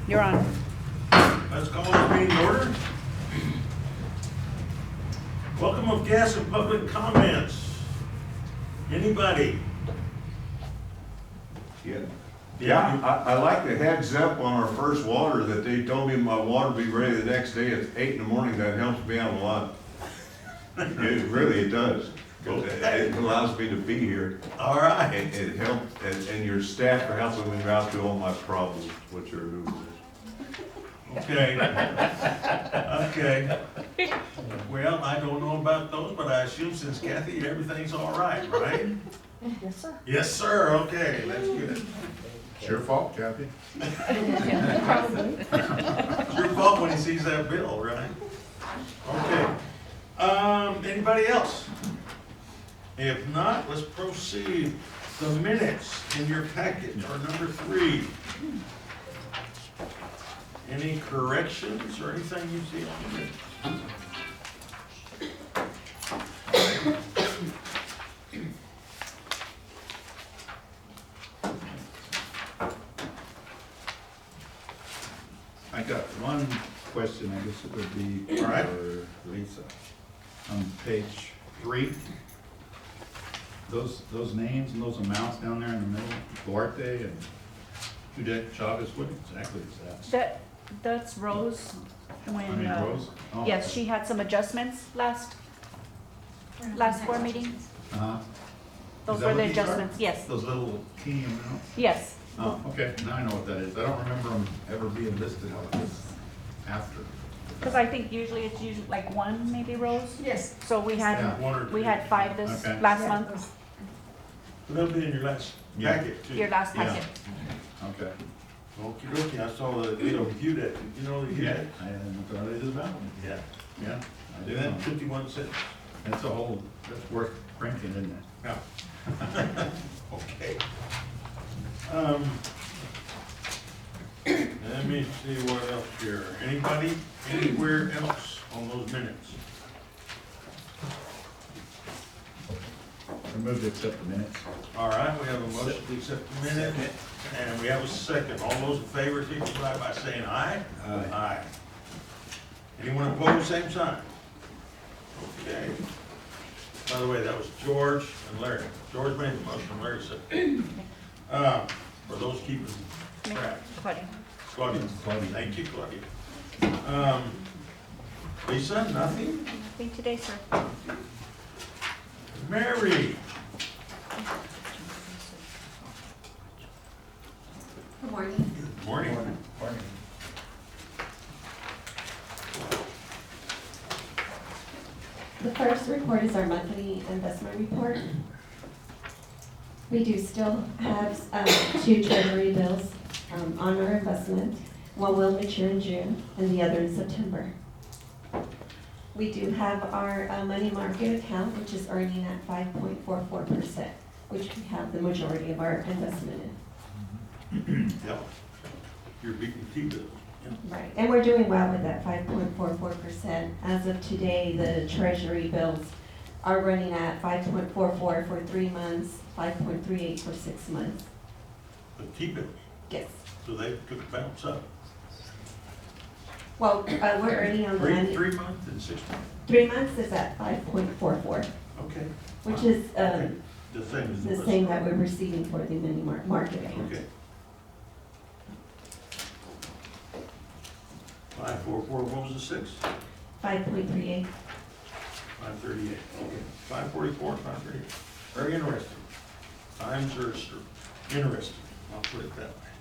You're on. Let's call this meeting to order. Welcome of guests and public comments. Anybody? Yeah, I like the heads up on our first water that they told me my water will be ready the next day at 8 in the morning. That helps me out a lot. It does. It allows me to be here. All right. It helps, and your staff are helping me out through all my problems, which are numerous. Okay. Okay. Well, I don't know about those, but I assume since Kathy, everything's all right, right? Yes, sir. Yes, sir. Okay, that's good. It's your fault, Kathy. Probably. It's your fault when he sees that bill, right? Okay. Anybody else? If not, let's proceed. The minutes in your packet are number 3. Any corrections or anything you see on the minutes? I got one question, I guess it would be All right. for Lisa. On page 3, those names and those amounts down there in the middle, Duarte and Judette Chavez, what exactly is that? That's Rose when, I mean, Rose? Oh, yes, she had some adjustments last board meeting. Uh-huh. Those Is that were the what these are? adjustments, yes, Those little teeny amounts? yes. Oh, okay, now I know what that is. I don't remember them ever being listed like this after. Because I think it's usually like one, maybe, Rose? Yes. So we Yeah. had, One or we two. had 5 this Okay. last Yeah. month, That'll be in your last Yeah. packet too. your last Yeah. packet. Okay. Okie dokie, I saw the, Hewlett, you know the Hewlett? I hadn't thought it is about them. Yeah. Yeah. I And did then know. 51 cents. That's a whole, that's worth printing, isn't it? Yeah. Okay. Let me see what else here. Anybody, anywhere else on those minutes? I move to accept the minutes. All right, we have a motion to accept the minute, and we have a second. All those in favor, signify by saying aye. Aye. Aye. Anyone opposed, same sign. Okay. By the way, that was George and Larry. George made the motion, Larry seconded. For those keeping track. Claudia. Claudia. Claudia. Thank you, Claudia. Lisa, nothing? Nothing today, sir. Mary? Good morning. Good morning. The first report is our monthly investment report. We do still have 2 treasury bills on our investment. One will mature in June and the other in September. We do have our money market account, which is earning at 5.44%, which we have the majority of our investment in. Yeah. You're beating T-bill. Right, and we're doing well with that 5.44%. As of today, the treasury bills are running at 5.44 for 3 months, 5.38 for 6 months. The T-bill, Yes. so they could bounce up. Well, we're earning on the money. 3 months and 6 months. 3 months is at 5.44, Okay. which is Okay. The same as the the rest. same that we're receiving for the money market account. Okay. 544, what was the 6? 5.38. 538, okay. 544, 538. Very interesting. Times are interesting, I'll put it that way.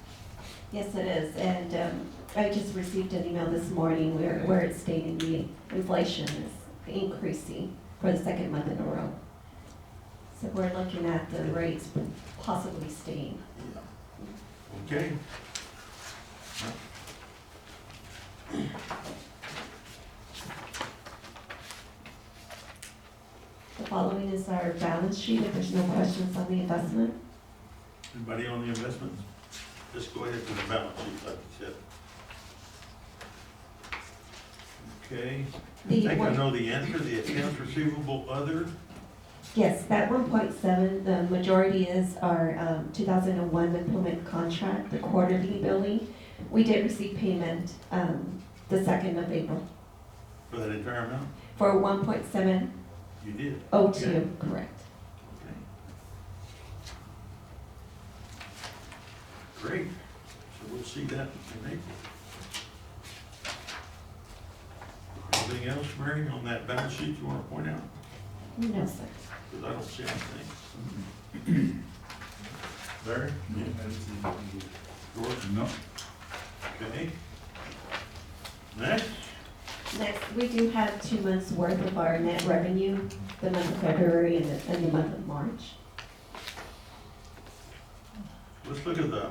Yes, it is, and I just received an email this morning where it's stating the inflation is increasing for the 2nd month in a row. So we're looking at the rates possibly staying. Okay. The following is our balance sheet, if there's no questions on the investment. Anybody on the investments? Just go ahead to the balance sheet, like you said. Okay. I think I know the answer, the accounts receivable other. Yes, that 1.7, the majority is our 2001 implement contract, the quarterly billing. We did receive payment, the 2nd of April For that entire amount? for 1.702, You did? correct. Okay. Great. So we'll see that in April. Anything else, Mary, on that balance sheet you want to point out? No, sir. Because I don't see anything. Larry? George? No. Okay. Next? Next, we do have 2 months' worth of our net revenue, the month of February and the month of March. Let's look at the,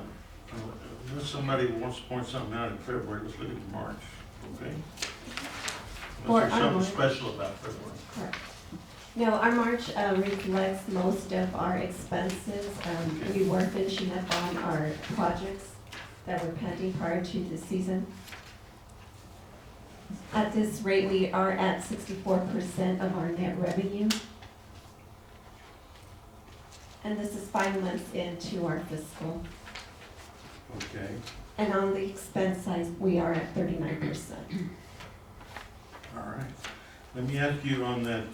unless somebody wants to point something out in February, let's look at March, okay? For Unless there's our something March. special about February. Correct. No, our March reflects most of our expenses. We were finishing up on our projects that were pending prior to the season. At this rate, we are at 64% of our net revenue. And this is 5 months into our fiscal. Okay. And on the expense side, we are at 39%. All right. Let me ask you on that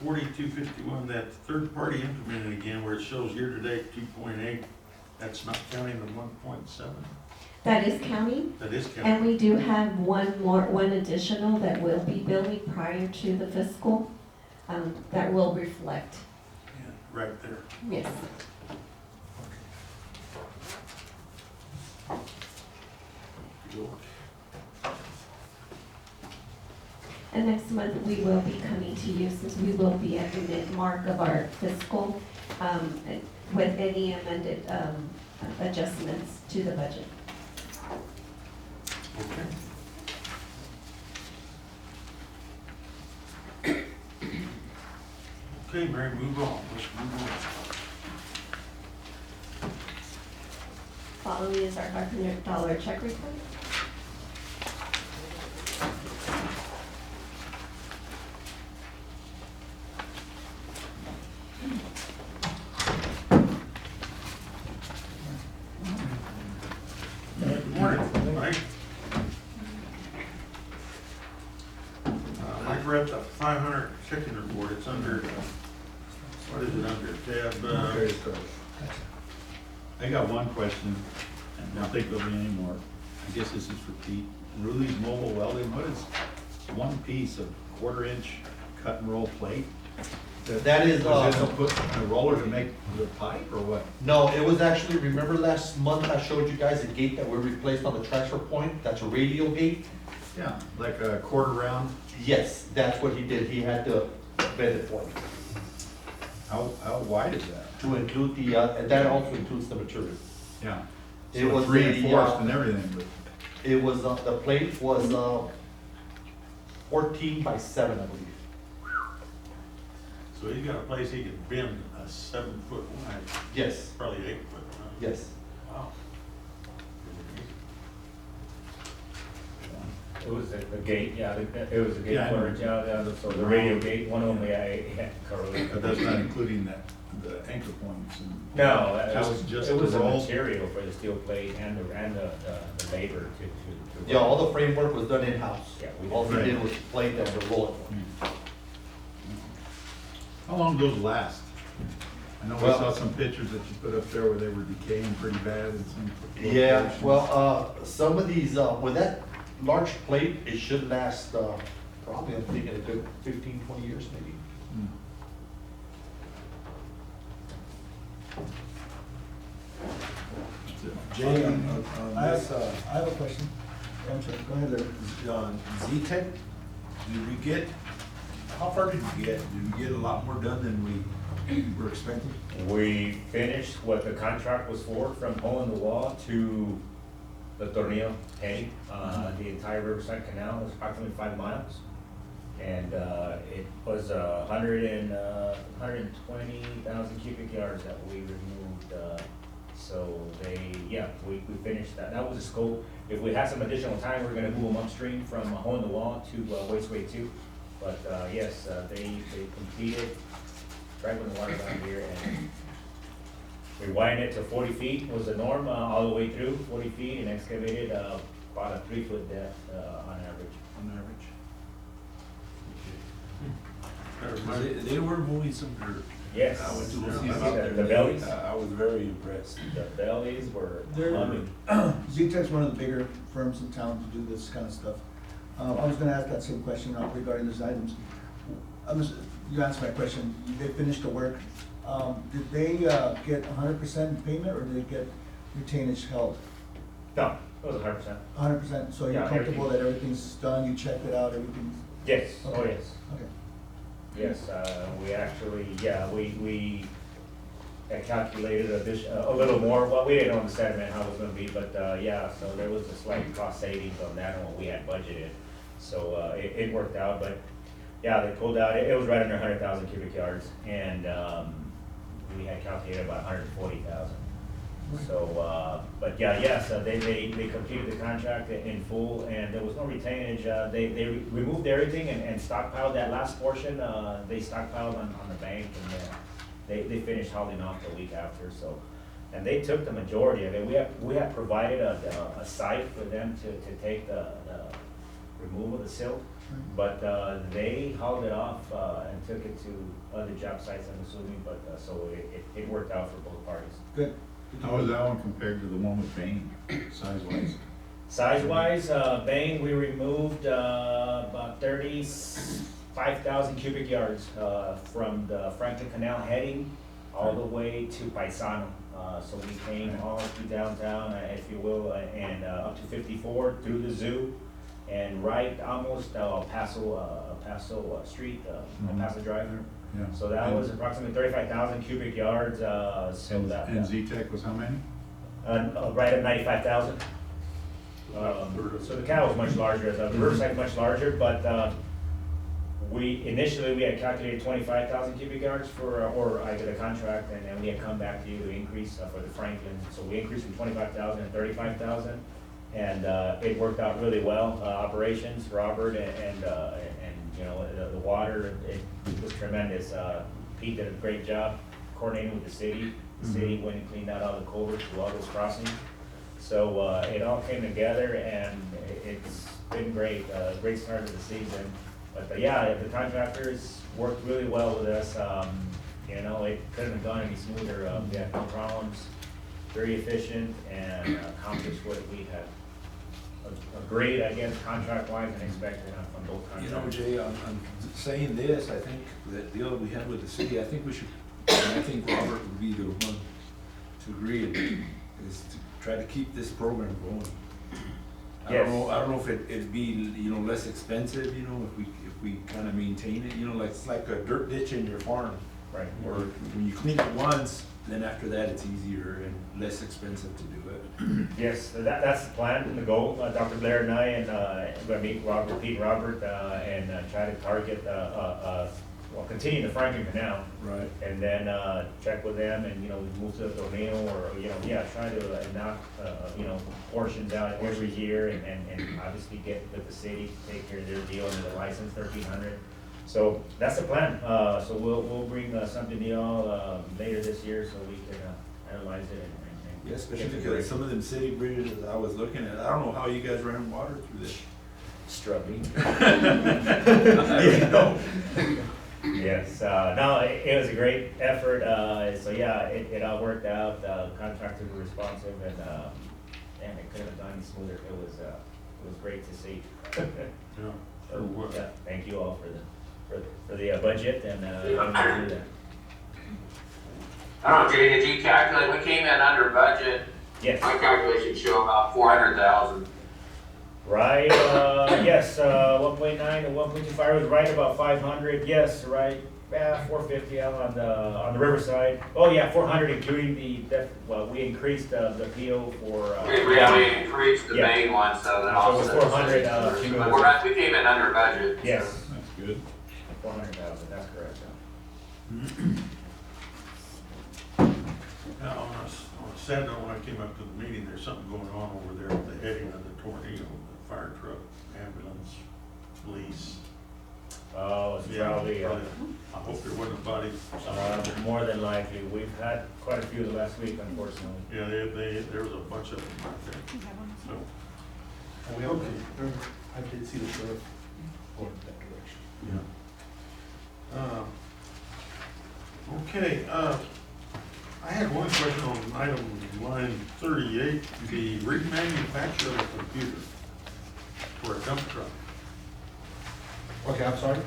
4251, that third party implemented again, where it shows year-to-date 2.8, that's not counting the 1.7? That is counting. That is And counting. we do have one additional that will be billing prior to the fiscal, that will reflect. Yeah, right there. Yes. George. And next month, we will be coming to you since we will be at the mid-mark of our fiscal, with any amended, adjustments to the budget. Okay. Okay, Mary, move on. Let's move on. Following is our $500 check report. Good morning, Mike. Mike, we're at the 500 checking report. It's under, what is it under? Tab, I got one question, and I don't think there'll be any more. I guess this is for Pete. Ruli's Mobile Welding, what is one piece of 1/4-inch cut and roll plate? That is, Was it put in a roller to make the pipe, or what? no, it was actually, remember last month I showed you guys a gate that we replaced on the transfer point? That's a radial gate? Yeah, like a 1/4 round. Yes, that's what he did. He had to bend it for me How wide is that? to include the, and that also includes the material. Yeah. It So was it's the, reinforced and everything, but, It was, the plate was 14 by 7, I believe. so he's got a place he can bend a 7-foot wide, Yes, probably 8 foot. Huh? yes. Wow. It was a gate, yeah, it was a gate Yeah, I know. 1/4 inch, yeah, so the radio gate, one of them, yeah, it had covered. but that's not including the anchor points and. No, Just it was the the roll? material for the steel plate and the labor to. Yeah, all the framework was done in-house. Yeah, we All he did. did was plate and the roll it. How long do those last? I know we Well- saw some pictures that you put up there where they were decaying pretty bad in some Yeah, locations. well, some of these, with that large plate, it should last, probably, I'm thinking a good 15, 20 years maybe. Hmm. That's it. Jay, I have a question. I'm sorry, go ahead there. On Z-Tech, did we get, how far did we get? Did we get a lot more done than we were expecting? We finished what the contract was for, from hole in the wall to the Tornillo heading. The entire Riverside Canal was approximately 5 miles. And it was 120,000 cubic yards that we removed. So we finished that. That was the scope. If we had some additional time, we're gonna move them upstream from hole in the wall to Wasteway 2. But yes, they completed right when the water got here, and We widened it to 40 feet was the norm, all the way through, 40 feet, and excavated about a 3-foot depth on average. On average. That 'Cause reminds- they were moving some dirt. Yes. I went to go You see see them out there. the bellies? I was very impressed. The bellies were They're- humming. Z-Tech's one of the bigger firms in town to do this kind of stuff. I was gonna ask that same question regarding those items. You answered my question, they finished the work. Did they get 100% payment, or did they get retainage held? No, it was 100%. 100%, so you're Yeah, comfortable everything. that everything's done, you checked it out, everything's, Yes, oh Okay. yes. okay. Yes, we actually, we had calculated a little more, well, we didn't know the sediment, how it was gonna be, but, yeah, so there was a slight cost savings on that and what we had budgeted. So, it worked out, but, yeah, they pulled out, it was right under 100,000 cubic yards, and, we had calculated about 140,000. So, but yeah, so they completed the contract in full, and there was no retainage. They removed everything and stockpiled that last portion. They stockpiled on the bank, and they finished hauling off the week after, so. And they took the majority of it. We have provided a site for them to take the removal of the silt, but they hauled it off and took it to other job sites, I'm assuming, but, so it worked out for both parties. Good. How was that one compared to the one with Bain, size-wise? Size-wise, Bain, we removed about 35,000 cubic yards from the Franklin Canal heading all the way to Paisano. So we came all through downtown, if you will, and up to 54 through the zoo, and right almost Paso Street, Paso Drive. Yeah. So that was approximately 35,000 cubic yards, so that. And Z-Tech was how many? Right at 95,000. So the cow was much larger, the Riverside much larger, but initially we had calculated 25,000 cubic yards or I did a contract, and then we had come back to you to increase for the Franklin. So we increased from 25,000 to 35,000, and it worked out really well. Operations, Robert, and you know, the water, it was tremendous. Pete did a great job coordinating with the city. The city went and cleaned out all the culverts through all those crossings. So it all came together, and it's been great, great start to the season. But yeah, the contractors worked really well with us. You know, it couldn't have gone any smoother. We had no problems, very efficient, and accomplished what we had agreed, I guess, contract-wise and expected from both You contractors. know, Jay, I'm saying this, I think that deal we had with the city, I think we should, and I think Robert would be the one to agree, is to try to keep this program going. I Yes. don't know if it'd be, you know, less expensive, you know, if we kind of maintain it, you know, like, it's like a dirt ditch in your farm. Right. Or when you clean it once, then after that, it's easier and less expensive to do it. Yes, that's the plan and the goal. Dr. Blair and I, and we're gonna meet Pete and Robert, and try to target, well, continue the Franklin Canal. Right. And then, check with them and, you know, move to the tornado, or, you know, yeah, try to knock, you know, portions out every year, and obviously get with the city to take care of their deal under the license, 1,300. So that's the plan. So we'll bring something to y'all later this year, so we can analyze it and. Yeah, especially get the because some of them city bridges that I was looking at, I don't know how you guys ran water through this. Struggling. You know? Yes, no, it was a great effort, so yeah, it all worked out, contractors were responsive, and it couldn't have gone any smoother, it was great to see. Yeah, sure was. Yeah, thank you all for the budget, and, we'll do that. I don't know, Jay, did you calculate, we came in under budget, Yes, my calculations show about 400,000. right, yes, 1.9 to 1.25 was right about 500, yes, right, yeah, 450 on the Riverside. Oh, yeah, 400 including well, we increased the PO for. We increased the Yeah. main one, so that So it was also. 400, cumulative. We came in under budget. Yes, That's good. 400,000, that's correct. Now, on a sad note, when I came up to the meeting, there's something going on over there at the heading of the tornado, the fire truck, ambulance, police. Oh, it's Yeah, probably, probably hope there wasn't a body. More than likely, we've had quite a few the last week, unfortunately. Yeah, there was a bunch of them out there, so. And we also, I did see the sheriff going that direction. Okay, I had one question on item line 38, the remanufacture of a computer for a dump truck. Okay, I'm sorry,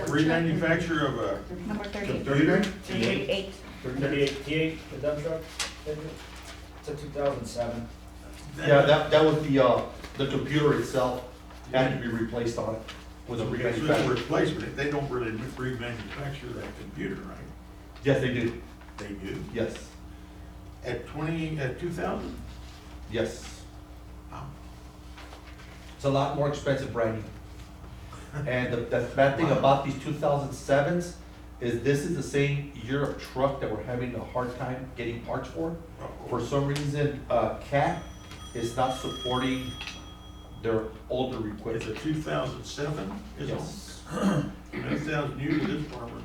Remanufacture of a Number 38. computer? 38. 38 T8, the dump truck? It's a 2007. yeah, that was the computer itself had to be replaced on it with a Okay, so it's a remanufactured. replacement, they don't really remanufacture that computer, right? Yes, they do, They do. yes, At 2000? yes. Wow. It's a lot more expensive brand new. And the bad thing about these 2007s is this is the same year of truck that we're having a hard time getting parts for. For some reason, CAT is not supporting their older It's equipment. a 2007? Is it? Yes. That sounds new to this farmer.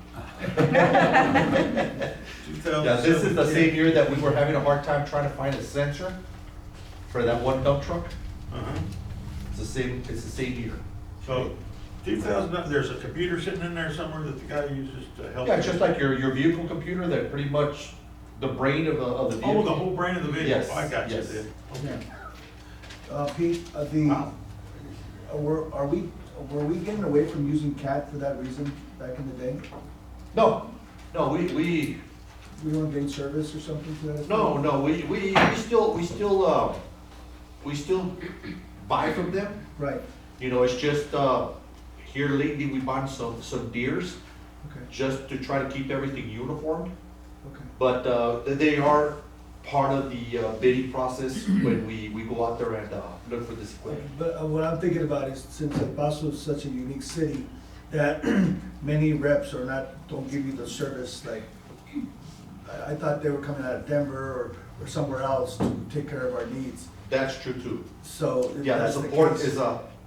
Yeah, this is the same year that we were having a hard time trying to find a sensor for that one dump truck. Uh-huh. It's the same year. So, 2000, there's a computer sitting in there somewhere that the guy uses to help? Yeah, it's just like your vehicle computer, that pretty much the brain of the vehicle. Oh, the whole brain of the vehicle? Yes, I got you yes. then. Okay. Pete, Wow. were we getting away from using CAT for that reason back in the day? No, we We weren't getting service or something to that? effect? No, we still buy from them. Right, You know, it's just, here lately, we bought some deers, okay, just to try to keep everything uniform. okay. But, they are part of the bidding process when we go out there and, look for this equipment. But what I'm thinking about is, since El Paso is such a unique city, that many reps don't give you the service, like, I thought they were coming out of Denver or somewhere else to take care of our needs. That's true too. So if Yeah, the that's the support case, is,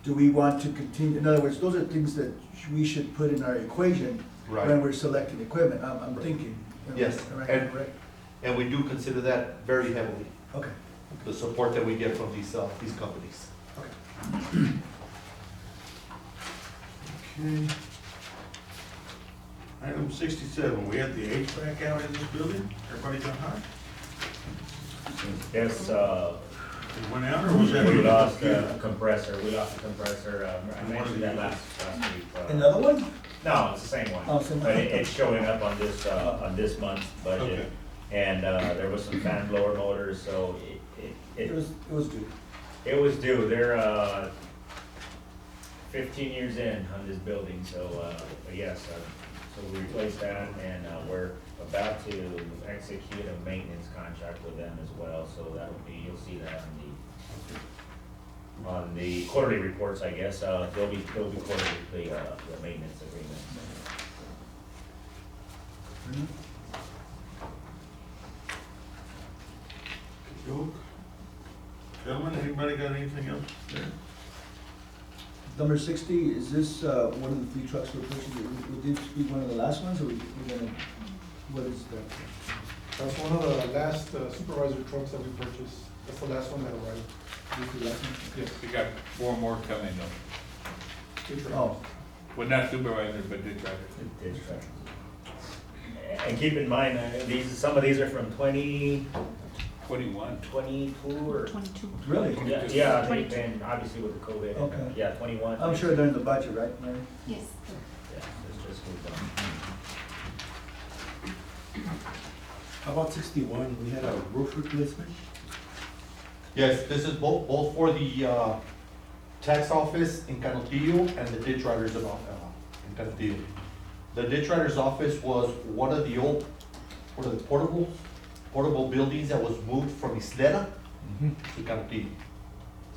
do we want to continue, in other words, those are things that we should put in our equation when right, we're selecting equipment, I'm thinking. Yes, Am I and- correct? and we do consider that very heavily, Okay, the support that we get from these companies. okay. Okay. Item 67, we had the HVAC out in this building, everybody got hot? Yes, It went out, or was that? we lost a compressor, I mentioned that last week. Another one? No, it's the same one. Oh, same one. But it's showing up on this month's Okay. budget. And, there was some fan blower motors, so It was due. it was due. They're, 15 years in on this building, so, but yes, so we replaced that, and, we're about to execute a maintenance contract with them as well, so that'll be, you'll see that on the quarterly reports, I guess, they'll be quarterly, the maintenance agreement. Gentlemen, anybody got anything else there? Number 60, is this one of the 3 trucks we're purchasing? Would this be one of the last ones, or we're gonna, what is that? That's one of the last supervisor trucks that we purchased. That's the last one that arrived. This is the last one? Yes, we got 4 more coming though. Good truck. Oh, Well, not supervisor, but ditch driver. Ditch truck. And keep in mind, some of these are from 21. 22 or. 22. really? Yeah, they've been, obviously with the COVID. Okay. Yeah, 21. I'm sure they're in the budget, right, Mary? Yes. Yeah, it's just moved on. How about 61, we had a roof replacement? Yes, this is both for the tax office in Canutillo and the ditch writer's in Canutillo. The ditch writer's office was one of the old, what are the portable buildings that was moved from Isleta to Canutillo.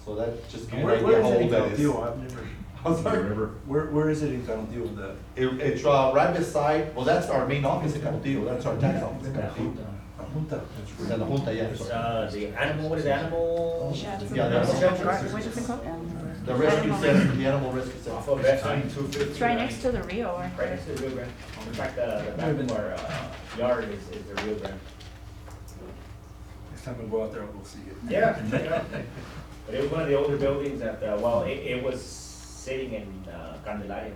So that just gives you an idea how old that is. I've never. I'm sorry? Where is it in Canutillo? It's right beside, well, that's our main office in Canutillo, that's our tax office in Canutillo. Junta. And the Junta, yeah. It's, the animal, what is animal? Yeah, that's- What is it called? The rescue Animal center, the animal rescue center. Off of Veteran 250. It's right next to the Rio, Right right? next to the Rio Grande. In fact, the back of our yard is the Rio Grande. Next time we go out there, we'll see it. Yeah, check it out. But it was one of the older buildings that, well, it was sitting in Candelaria,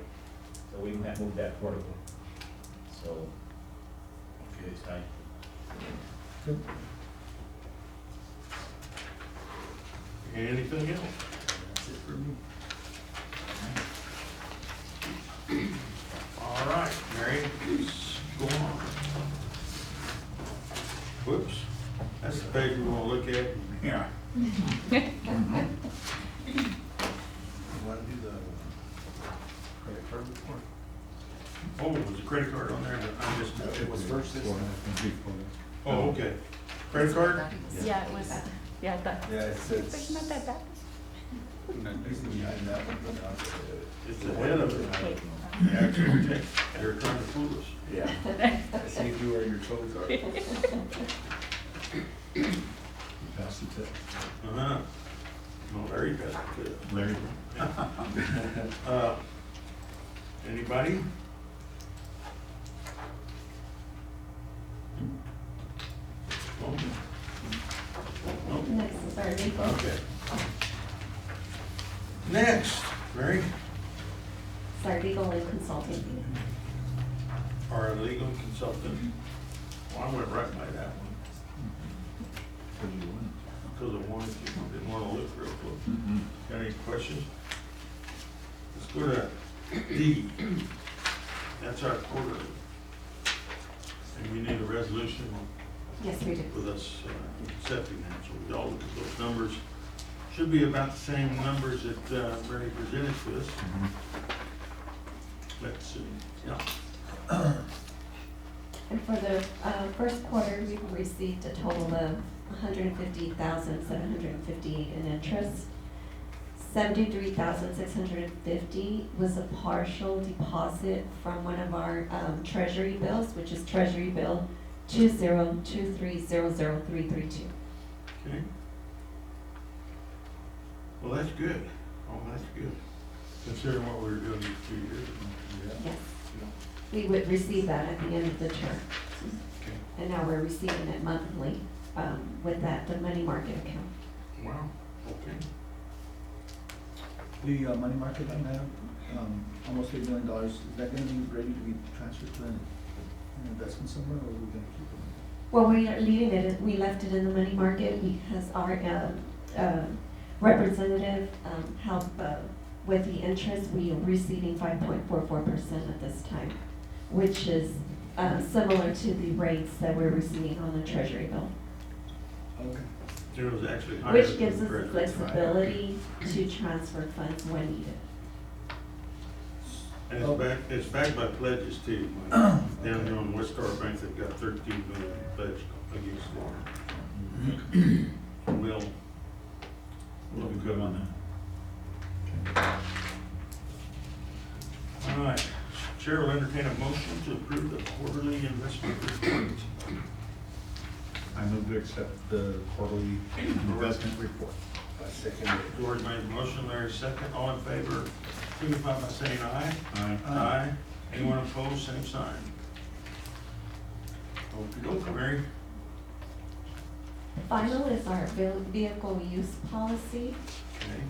so we have moved that portable. So, Okay. it's time. Anything else? That's it for me. All right, Mary, please go on. Whoops, that's the page we want to look at. Yeah. You wanna do the credit card report? Oh, was the credit card on there? I just, It was first this time. oh, okay. Credit card? Yeah, it was, yeah, that, Yeah, it says. it's not that bad. Basically behind that one, but not It's ahead of it. Okay. The actual text. They're trying to fool us. Yeah. I see if you where your toes are. Pass the test. Uh-huh. No, Larry passed it to us. Larry. Anybody? No? No? Next is our legal. Okay. Next, Mary, It's our legal and consulting fee. our legal consultant. Well, I went right by that one because of one, didn't want to look real close. Got any questions? Let's go to D. That's our quarterly. And we need a resolution Yes, we do. with us accepting that. So we all look at those numbers. Should be about the same numbers that Bernie presented to us. Let's see, yeah. And for the first quarter, we've received a total of $150,758 in interest. $73,650 was a partial deposit from one of our treasury bills, which is Treasury Bill 202300332. Okay. Well, that's good. Oh, that's good. Considering what we were doing these 2 years. Yes, we would receive that at the end of the term. Okay. And now we're receiving it monthly with that, the money market account. Wow, okay. The money market line item, almost $8 million, is that gonna be ready to be transferred to an investment somewhere, or are we gonna keep it? Well, we are leaving it, we left it in the money market because our representative helped with the interest. We are receiving 5.44% at this time, which is similar to the rates that we're receiving on the treasury bill. Okay. It was actually higher. Which than gives us the Treasury. flexibility to transfer funds when needed. And it's backed by pledges too. Down there on West Star Bank, they've got 13 million pledged against it. We'll We'll be good on that. all right. Chair will entertain a motion to approve the quarterly investment report. I move to accept the quarterly investment report. I second it. George made the motion, Larry second. All in favor, signify by saying aye. Aye. Aye. Anyone opposed, same sign. Okey-doke, Mary. Final is our vehicle use policy. Okay.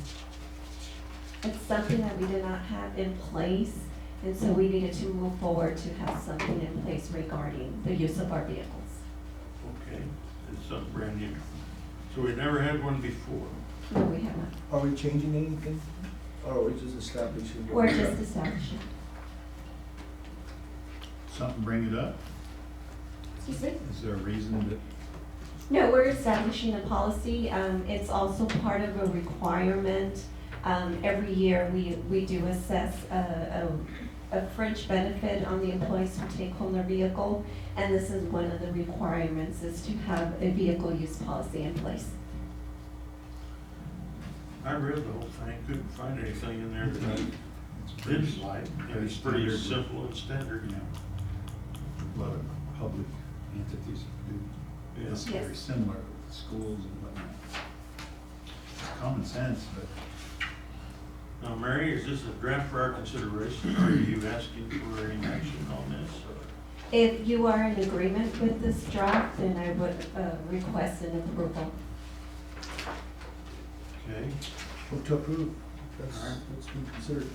It's something that we did not have in place, and so we needed to move forward to have something in place regarding the use of our vehicles. Okay, it's something brand new. So we never had one before. No, we have not. Are we changing anything, or are we just establishing? what We're we just have? establishing. Something bring it up? Excuse me? Is there a reason that? No, we're establishing a policy. It's also part of a requirement. Every year, we do assess a fringe benefit on the employees who take home their vehicle. And this is one of the requirements, is to have a vehicle use policy in place. I read the whole thing, couldn't find anything in there that I didn't like. And it's pretty simple and standard. You know, a lot of public entities do this Yes. very Yes. similar with schools and whatnot. It's common sense, but Now, Mary, is this a draft for our consideration, or are you asking for any action on this? If you are in agreement with this draft, then I would request an approval. Okay, Move to approve. That's been considered.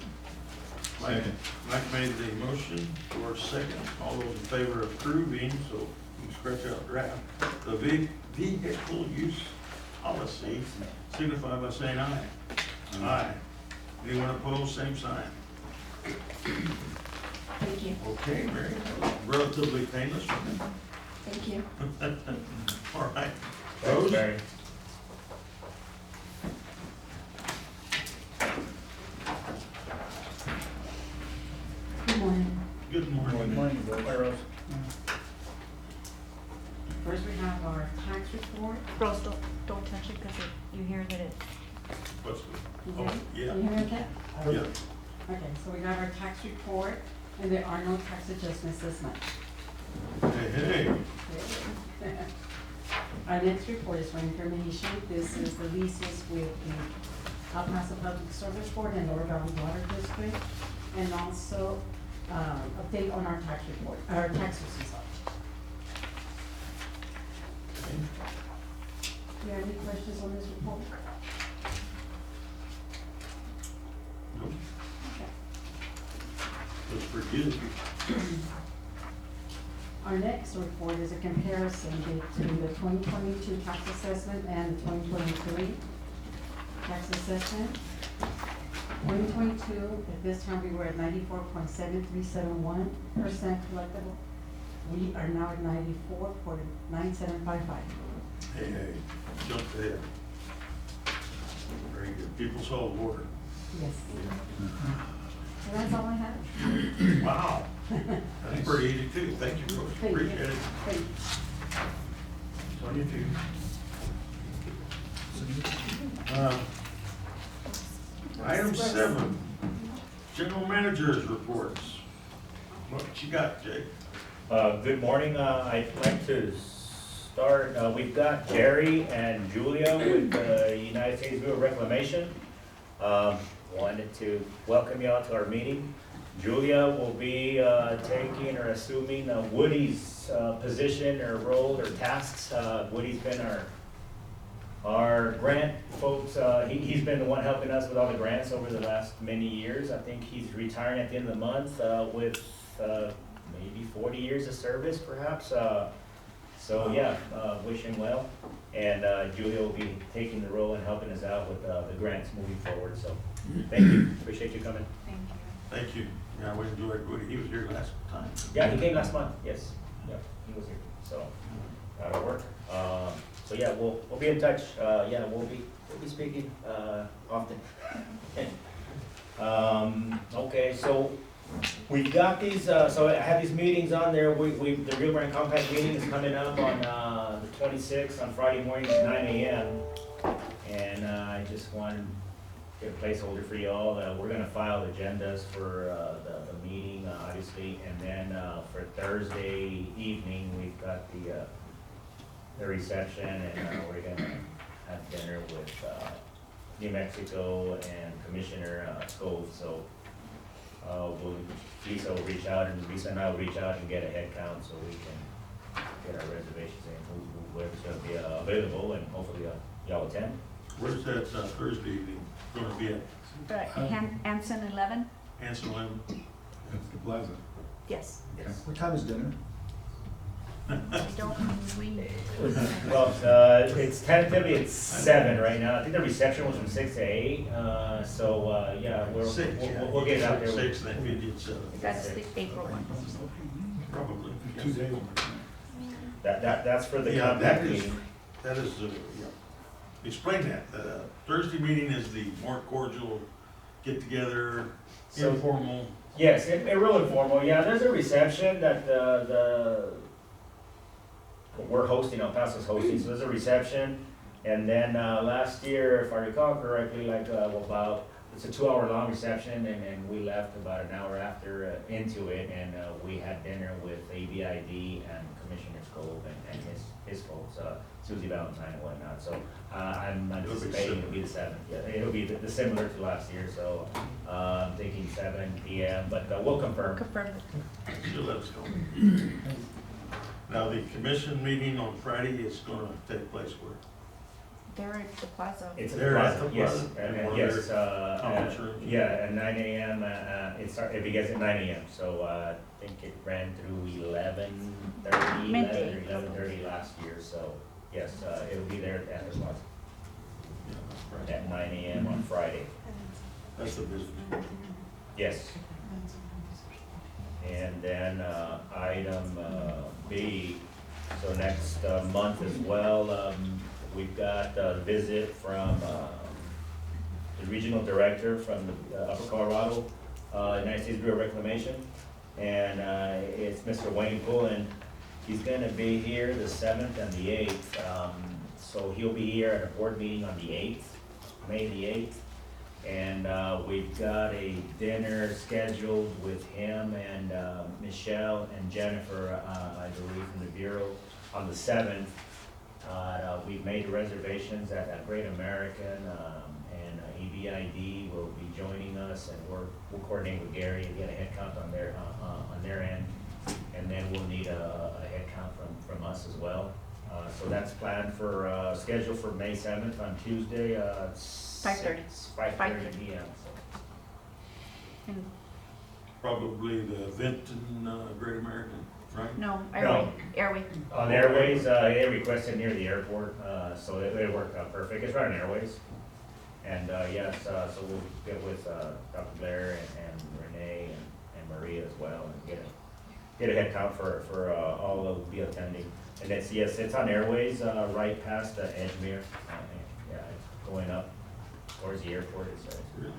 Mike made the motion, for second. All those in favor of approving, so you can scratch out draft, the vehicle use policy, signify by saying aye. Aye. Anyone opposed, same sign. Thank you. Okay, Mary, relatively painless for me. Thank you. All right. Thanks, Rose? Barry. Good morning. Good morning. Morning, Rose. First, we have our tax report. Rose, don't touch it because you hear that it, What's the, Is oh, it? yeah, You heard that? yeah. Okay, so we got our tax report, and there are no tax adjustments this month. Hey, hey. Our next report is for information. This is the leases with the El Paso Public Service Board and Lower Valley Water District, and also, update on our tax report, our tax receipts. Do you have any questions on this report? Nope. Okay. Looks pretty good. Our next report is a comparison between the 2022 tax assessment and the 2023 tax assessment. 2022, at this time, we were at 94.7371% collectible. We are now at 94.9755. Hey, hey, jumped ahead. Very good. People saw the water. Yes. So that's all I have. Wow. That's pretty easy too. Thank you, Rose. Thank you. Appreciate it. Thank you. It's on you too. Item 7, general managers reports. What you got, Jake? Good morning, I'd like to start, we've got Jerry and Julia with the United States Bureau of Reclamation. Wanted to welcome you all to our meeting. Julia will be taking or assuming Woody's position or role or tasks. Woody's been our grant folks, he's been the one helping us with all the grants over the last many years. I think he's retiring at the end of the month with maybe 40 years of service perhaps. So yeah, wish him well. And Julia will be taking the role and helping us out with the grants moving forward. So thank you, appreciate you coming. thank you. Thank you. Yeah, we enjoyed Woody. He was here last time. Yeah, he came last month, yes, yeah, he was here, so, that'll work. So yeah, we'll be in touch, yeah, we'll be speaking, often. Okay, so we've got these, so I have these meetings on there, the Rio Grande Compact meeting is coming up on, the 26th, on Friday morning at 9 a.m. And, I just wanted to get a placeholder for y'all, we're gonna file agendas for, the meeting, obviously, and then, for Thursday evening, we've got the reception, and, we're gonna have dinner with, New Mexico and Commissioner, Scove, so, Lisa will reach out, and Lisa and I will reach out and get a head count, so we can get our reservations in, whoever's gonna be, available, and hopefully, y'all attend. Where's that Thursday evening going to be at? Anson 11? Anson 11? That's the plaza. Yes. Yes. What time is dinner? Don't we? Well, it's tentatively, it's 7 right now. I think the reception was from 6 to 8, so, yeah, Six, yeah. we'll get it out there. 6, then we did 7. That's the April one. Probably. 2 days. That's for the Yeah, compact that is, meeting. yeah. Explain that. Thursday meeting is the more cordial, get together, So- informal. Yes, a real informal, yeah, there's a reception that we're hosting, El Paso's hosting, so there's a reception. And then, last year, if I recall correctly, like, about it's a 2-hour-long reception, and we left about an hour after into it, and we had dinner with ABID and Commissioner Scove and his folks, Susie Valentine and whatnot. So I'm anticipating it'll be the 7th. Yeah, it'll be the similar to last year. So I'm thinking 7 p.m. But we'll confirm. Confirm. She'll let us know. Now, the commission meeting on Friday is gonna take place where? They're at the plaza. It's at They're at the yes, plaza? In one of yes, their conference rooms? yeah, at 9 a.m. It begins at 9 a.m. So I think it ran through 11:30, Midday. 11:30 last year. So yes, it'll be there at the plaza Yeah, that's right. at 9 a.m. on Friday. That's the business. Yes. And then item B, so next month as well, we've got a visit from the regional director from the Upper Colorado United States Bureau of Reclamation. And it's Mr. Wayne Pullen. He's gonna be here the 7th and the 8th. So he'll be here at a board meeting on the 8th, May the 8th. And we've got a dinner scheduled with him and Michelle and Jennifer, I believe, from the Bureau on the 7th. We've made reservations at Great American, and EBID will be joining us, and we'll coordinate with Gary and get a head count on their end. And then we'll need a head count from us as well. So that's planned for, scheduled for May 7th on Tuesday, 5:30. 5:30 p.m. And Probably the event in Great American, right? no, No. Airway. On Airways, they requested near the airport, so it worked out perfect. It's right on Airways. And yes, so we'll get with Dr. Blair and Renee and Maria as well, and get a head count for all that will be attending. And it's on Airways, right past Edgemere, yeah, going up towards the airport. Really?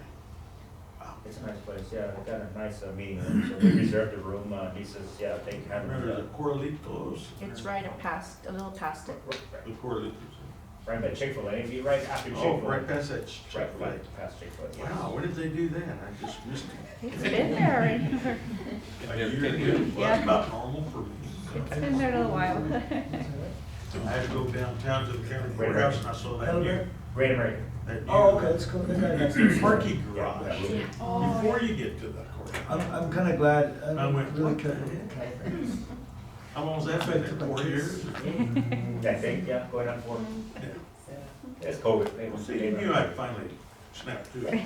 It's a nice place, yeah, we got a nice meeting room, so we reserved a room. He says, yeah, they I have. remember the Coralitos. It's right a little past it. The Coralitos. Right by Chick-fil-A, it'd be right after Oh, Chick-fil-A. right past that Chick-fil-A. Right past Chick-fil-A, yes. Wow, when did they do that? I just missed it. It's been there. A year ago? Well, that's about normal for me. It's been there a little while. I had to go downtown to the county courthouse and I saw that new, Great American. that new. Oh, okay, that's cool. That's nice. Parking Yeah, garage yeah. before you get to the courthouse. I'm kinda glad, I I'm went, really what? careful. How long was that been there, 4 years? I think, yeah, going on 4. Yeah. It's COVID. Well, see, you knew I'd finally snap to it.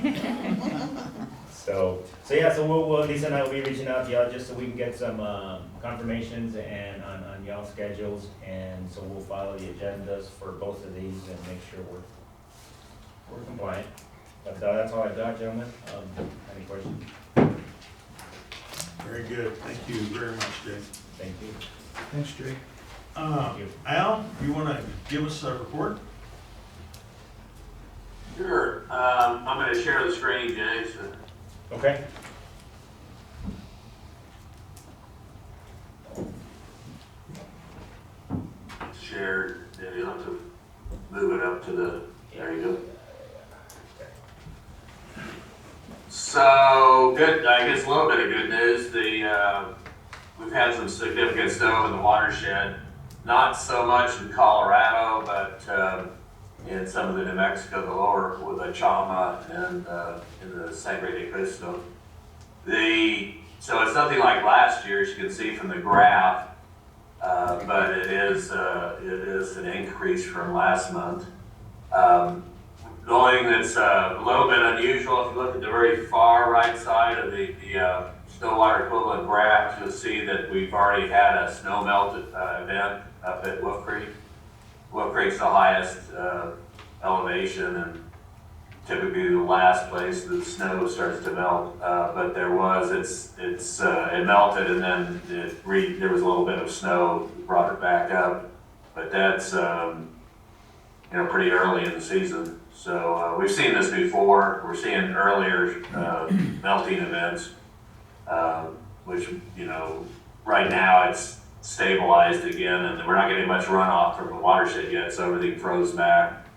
So yeah, so we'll, Lisa and I will be reaching out to y'all just so we can get some confirmations and on y'all's schedules. And so we'll follow the agendas for both of these and make sure we're compliant. But that's all I've got, gentlemen. Any questions? Very good, thank you very much, Jay. Thank you. Thanks, Jay. Al, you wanna give us a report? Sure, I'm gonna share the screen, Jay, so. Okay. Shared, yeah, you'll have to move it up to the, there you go. So, good, I guess a little bit of good news, we've had some significant snow in the watershed, not so much in Colorado, but in some of the New Mexico, the lower with the Chama and in the Sangre de Cristo. So it's nothing like last year, as you can see from the graph, but it is an increase from last month. The only thing that's a little bit unusual, if you look at the very far right side of the snow water equivalent graph, you'll see that we've already had a snow melt event up at Wolf Creek. Wolf Creek's the highest elevation and typically the last place the snow starts to melt. But there was, it melted and then there was a little bit of snow, brought it back up. But that's, pretty early in the season. So we've seen this before. We're seeing earlier melting events, which, right now it's stabilized again and we're not getting much runoff from the watershed yet, so everything froze back.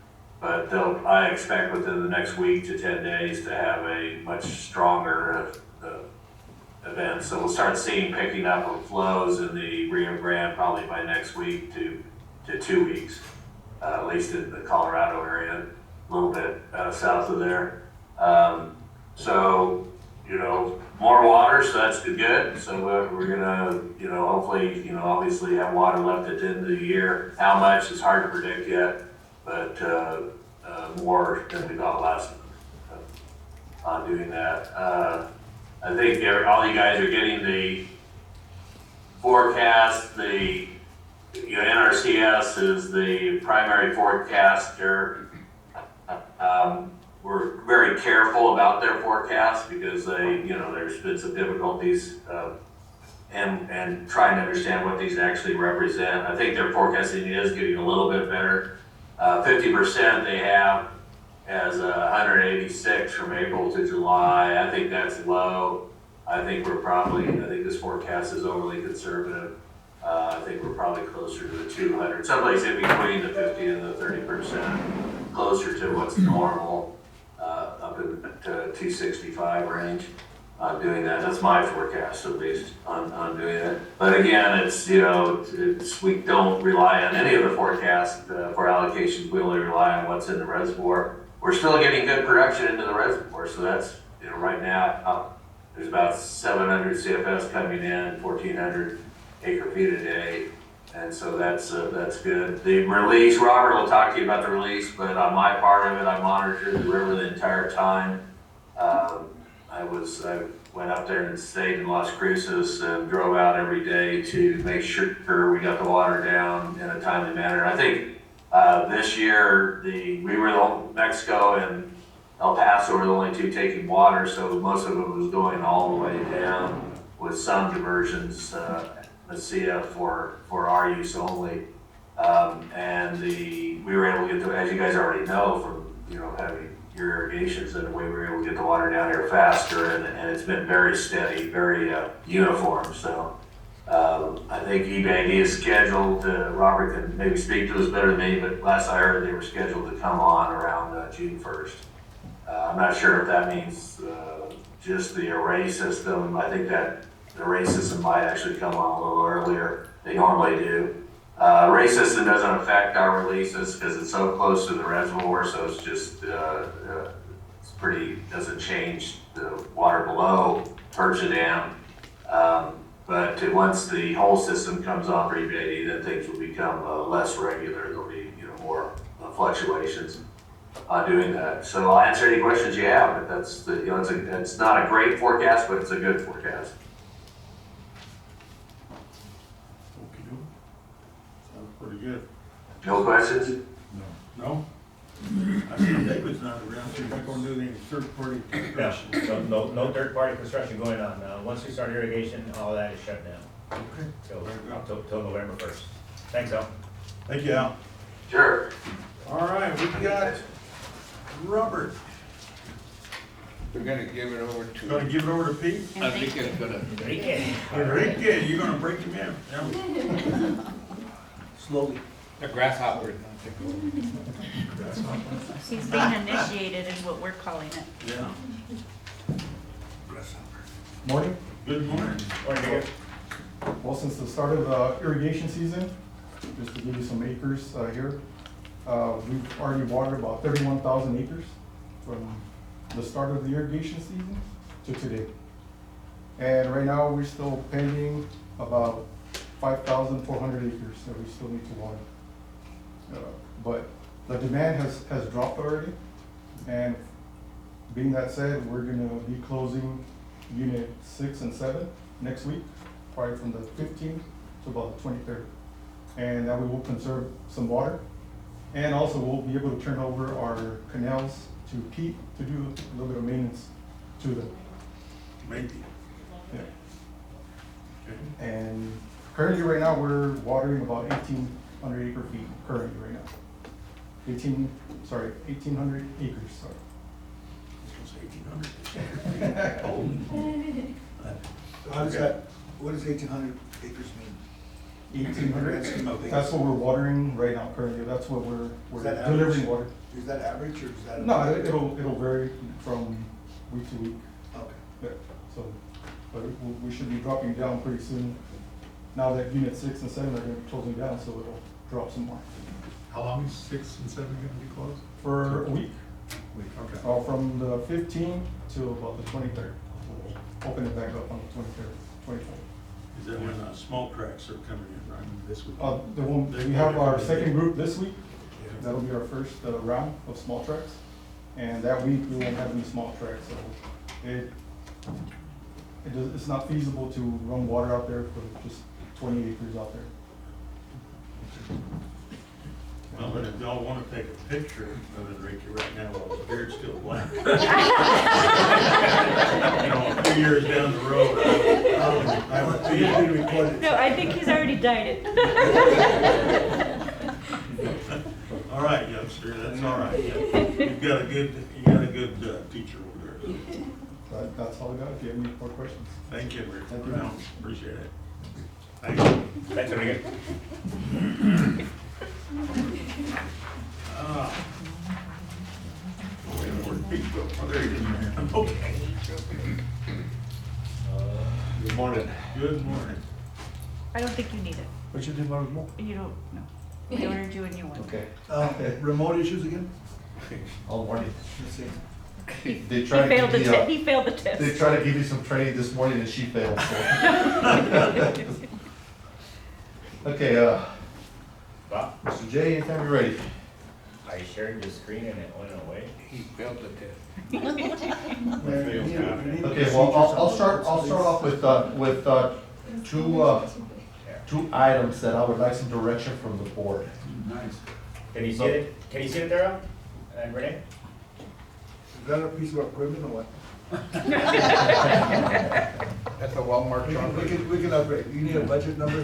But I expect within the next week to 10 days to have a much stronger event. So we'll start seeing picking up of flows in the Rio Grande probably by next week to 2 weeks, at least in the Colorado area, a little bit south of there. So, you know, more water, so that's good. So we're gonna, you know, hopefully, you know, obviously have water left at the end of the year. How much is hard to predict yet, but more than we got last month on doing that. I think all you guys are getting the forecast. The NRCS is the primary forecaster. We're very careful about their forecast because there's been some difficulties and trying to understand what these actually represent. I think their forecasting is getting a little bit better. 50% they have as 186 from April to July. I think that's low. I think this forecast is overly conservative. I think we're probably closer to the 200, someplace in between the 50 and the 30%, closer to what's normal, up in the 265 range on doing that. That's my forecast, at least, on doing it. But again, we don't rely on any of the forecasts for allocations. We only rely on what's in the reservoir. We're still getting good production into the reservoir, so that's, right now, there's about 700 CFS coming in, 1,400 acre feet a day, and so that's good. The release, Robert will talk to you about the release, but on my part of it, I monitored the river the entire time. I went up there and stayed in Las Cruces and drove out every day to make sure we got the water down in a timely manner. I think this year Mexico and El Paso were the only two taking water, so most of it was going all the way down with some diversions, a CF for our use only. And we were able to get as you guys already know from having your irrigations, that we were able to get the water down here faster, and it's been very steady, very uniform. So I think EPCWID is scheduled. Robert can maybe speak to this better than me, but last I heard they were scheduled to come on around June 1st. I'm not sure if that means just the array system. I think that the array system might actually come on a little earlier. They normally do. Array system doesn't affect our releases because it's so close to the reservoir, so it's just doesn't change the water below Percha Dam. But once the whole system comes on for EPCWID, then things will become less regular. There'll be more fluctuations on doing that. So I'll answer any questions you have, but it's not a great forecast, but it's a good forecast. Sounds pretty good. No questions? No? I think David's not around, so you're not gonna do any third-party construction. No third-party construction going on. Once we start irrigation, all that is shut down. Okay. Till November 1st. Thanks, Al. Thank you, Al. Sure. All right, we got Robert. We're gonna give it over to. Gonna give it over to Pete? I think it's gonna. Enrique, you're gonna break him in. Yeah. Slowly. The grasshopper. He's being initiated is what we're calling it. Yeah. Morning. Good morning. Well, since the start of the irrigation season, just to give you some acres here, we've already watered about 31,000 acres from the start of the irrigation season to today. And right now, we're still pending about 5,400 acres that we still need to water. But the demand has dropped already, and being that said, we're gonna be closing unit 6 and 7 next week, probably from the 15th to about the 23rd. And that we will conserve some water, and also we'll be able to turn over our canals to Pete to do a little bit of maintenance to them. Maybe. Yeah. And currently right now, we're watering about 1,800 acre feet currently right now. 1,800 acres, sorry. How does that, what does 1,800 acres mean? Grand scheme 1,800. of things. That's what we're watering right now currently. That's what we're Is that average? delivering water. Is that average or is that? No, it'll vary from week to week. Okay. Yeah, so, but we should be dropping down pretty soon. Now that unit 6 and 7 are gonna be closing down, so it'll drop some more. How long is 6 and 7 gonna be closed? For a week, Okay. from the 15th to about the 23rd. We'll open it back up on the 23rd, 24th. Is that when small tracks are coming in, right? This week. We have our second group this week. That'll be our first round of small tracks. And that week, we won't have any small tracks, so it's not feasible to run water out there for just 20 acres out there. Well, then if y'all wanna take a picture of Enrique right now while his beard's still black. You know, a few years down the road, I would Be be. recorded. No, I think he's already dyed it. All right, youngster, that's all right. You got a good teacher over there. That's all I got. If you have any more questions. Thank you, Rick. Thank you. No, appreciate it. Thank you. Thanks, Enrique. Where'd Pete go? Oh, there he is. Okay. Good morning. Good morning. I don't think you need it. What you did, Mark? You don't, no. We ordered you a new one. Okay. Remote issues again? All morning. Let's see. He They tried to failed the give me test, he failed the test. They tried to give me some training this morning and she failed, so. Okay, Bob, Mr. J, anytime you're ready. I shared the screen and it went away. He failed the test. Okay, well, I'll start off with two items that I would like some direction from the board. Nice. Can you see it? Can you see it there, and Renee? Is that a piece of equipment or what? That's a Walmart truck. We can upgrade. You need a budget number?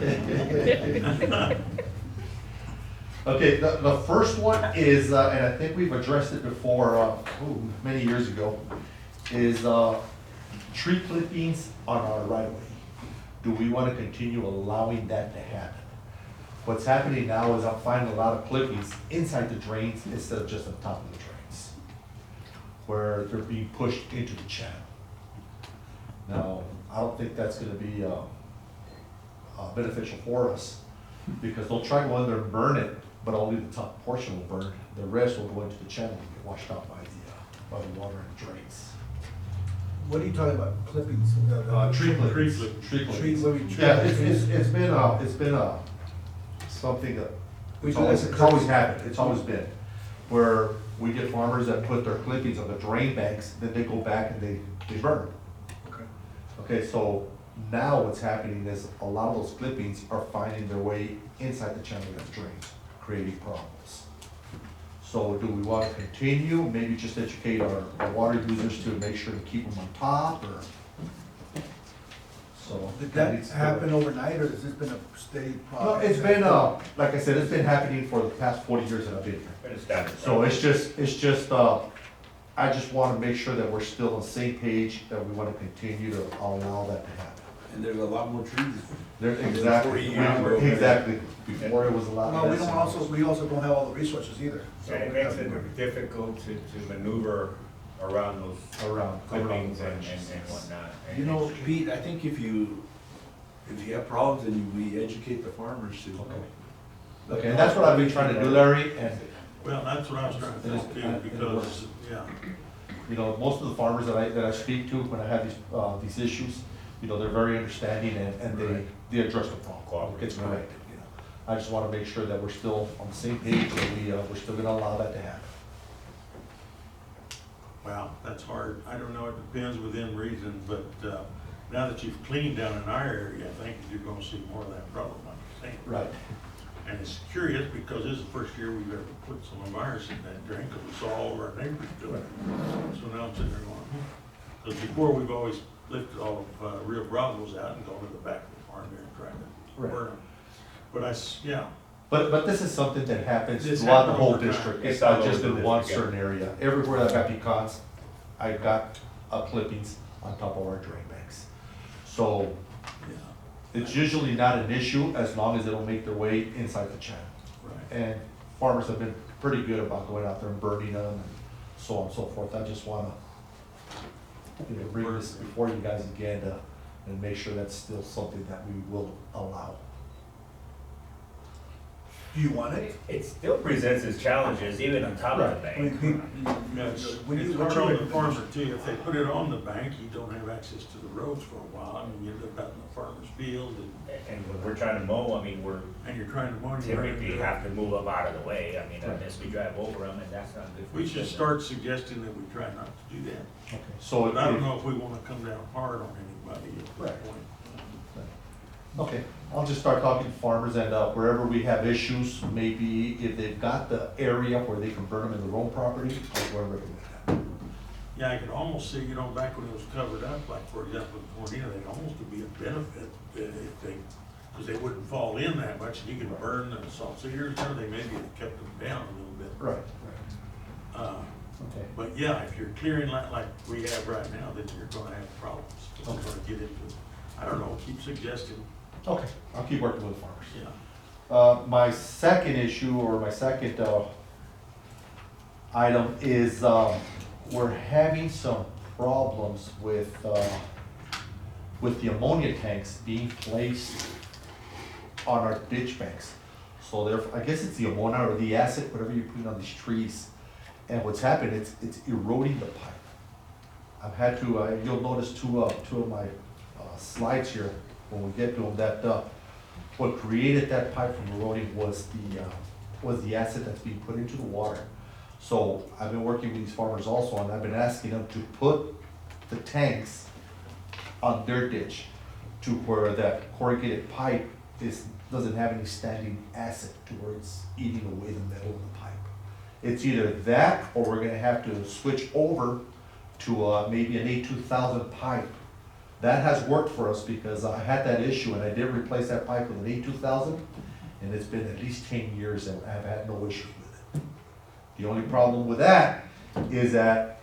Okay, the first one is, and I think we've addressed it before, many years ago, is tree clippings on our right of way. Do we want to continue allowing that to happen? What's happening now is I'm finding a lot of clippings inside the drains instead of just on top of the drains, where they're being pushed into the channel. Now, I don't think that's gonna be beneficial for us, because they'll try to go in there and burn it, but only the top portion will burn. The rest will go into the channel and get washed out by the water and drains. What are you talking about? Clippings? Tree clippings. Tree clippings. Tree clippings. Tree- Yeah, it's been something that, We it's do always, that- it's always happened, it's always been. Where we get farmers that put their clippings on the drain banks, then they go back and they burn them. Okay. Okay, so now what's happening is a lot of those clippings are finding their way inside the channel of the drains, creating problems. So do we want to continue, maybe just educate our water users to make sure to keep them on top, or? So. Did that needs to- happen overnight or has this been a steady No, process? it's been, like I said, it's been happening for the past 40 years that I've been here. Been established. So it's just, I just want to make sure that we're still on the same page, that we want to continue to allow that to happen. And there's a lot more trees. There, exactly, 40 years ago. exactly, before it was a lot Well, we less. don't we also don't have all the resources either. So And it we makes have to- it difficult to maneuver around those Around clippings the and branches. whatnot. You know, Pete, I think if you have problems, then we educate the farmers to. Okay, and that's what I've been trying to do, Larry, and, Well, that's what I was trying to think too, because, yeah. you know, most of the farmers that I speak to when I have these issues, you know, they're very understanding and they address the problem. It's corrected, you know. I just want to make sure that we're still on the same page, and we're still gonna allow that to happen. Wow, that's hard. I don't know, it depends within reason, but now that you've cleaned down in our area, I think you're gonna see more of that problem, like you're saying. Right. And it's curious because this is the first year we've ever put some of ours in that drain, because we saw all of our neighbors do it. So now I'm sitting there going, because before we've always lifted all of Rio Bravos out and gone to the back of the farm there and tried to Right. burn them. But yeah. But this is something that happens This throughout the happens whole over time. district. It's It's not all just over in the one district, certain area. Everywhere I've got pecans, I've got clippings on top of our drain banks. So, Yeah. It's usually not an issue as long as they don't make their way inside the channel. Right. And farmers have been pretty good about going out there and burning them and so on and so forth. I just wanna, bring this before you guys again and make sure that's still something that we will allow. Do you want it? It still presents its challenges, even on top of the I mean, bank. It's When hard on the farmer too, if they put it on the bank, you don't have access to the roads for a while, I mean, you live out in the farmer's field And when we're trying to mow, I mean, we're and you're trying to monitor. typically have to move up out of the way. I mean, unless we drive over them, and that's not good for We should business. start suggesting that we try not to do that. Okay. So But I don't if- know if we wanna come down hard on anybody at this Right. point. Okay, I'll just start talking to farmers and wherever we have issues, maybe if they've got the area where they can burn them in their own property, I'll go and recommend that. Yeah, I could almost see, back when it was covered up, like for example, in Tornado, they'd almost be a benefit if they, because they wouldn't fall in that much, and you could burn the salt cedars, or they maybe have kept them down a little bit. Right. Okay. But yeah, if you're clearing like we have right now, then you're gonna have problems. We're Okay. gonna get into, I don't know, keep suggesting, Okay, I'll keep working with farmers. yeah. My second issue, or my second, item is, we're having some problems with the ammonia tanks being placed on our ditch banks. So therefore, I guess it's the ammonia or the acid, whatever you put on these trees. And what's happened, it's eroding the pipe. I've had to, you'll notice two of my slides here, when we get to them, that what created that pipe from eroding was the acid that's being put into the water. So I've been working with these farmers also, and I've been asking them to put the tanks on their ditch to where that corrugated pipe doesn't have any standing acid to where it's eating away the metal of the pipe. It's either that, or we're gonna have to switch over to maybe an A2000 pipe. That has worked for us because I had that issue and I did replace that pipe with an A2000, and it's been at least 10 years and I've had no issues with it. The only problem with that is that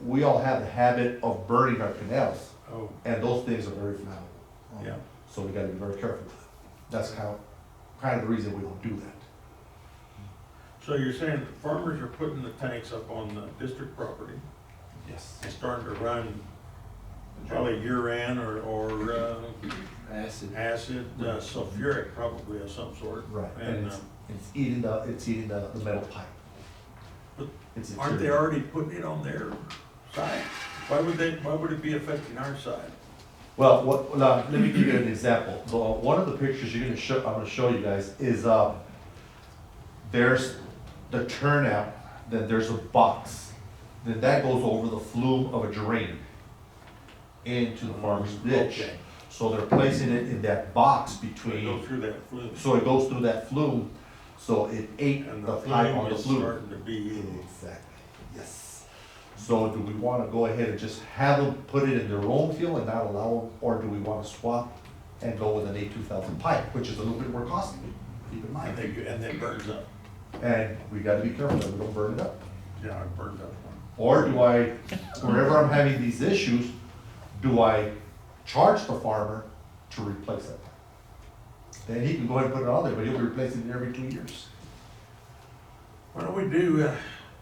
we all have the habit of burning our canals, Oh, and those things are very flammable. yeah. So we gotta be very careful with it. That's kind of the reason we don't do that. So you're saying that farmers are putting the tanks up on the district property Yes. and starting to run probably urine or Acid. sulfuric probably of some sort. Right, and And it's eating the metal pipe. But It's aren't they interior. already putting it on their side? Why would it be affecting our side? Well, let me give you an example. One of the pictures I'm gonna show you guys is, there's the turnout, then there's a box. Then that goes over the flume of a drain into the farmer's ditch. Okay. So they're placing it in that box They between, go through that flume. so it goes through that flume, so it ate And the the pipe on flume the is flume. starting to be, Exactly, yes. So do we wanna go ahead and just have them put it in their own field and not allow them, or do we wanna swap and go with an A2000 pipe, which is a little bit more costly, keep in mind. and then burns up. And we gotta be careful that we don't burn it up. Yeah, it burns up. Or do I, wherever I'm having these issues, do I charge the farmer to replace that pipe? Then he can go ahead and put it on there, but he'll be replacing it every 2 years. Why don't we do,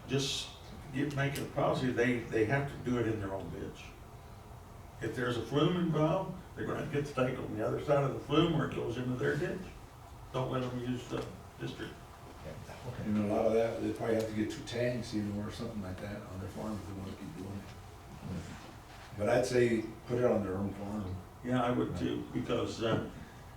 just make it a policy, they have to do it in their own ditch. If there's a flume involved, they're gonna get the tank on the other side of the flume where it goes into their ditch. Don't let them use the district. And a lot of that, they probably have to get 2 tanks, or something like that on their farm if they want to keep doing it. But I'd say put it on their own farm. Yeah, I would too, because,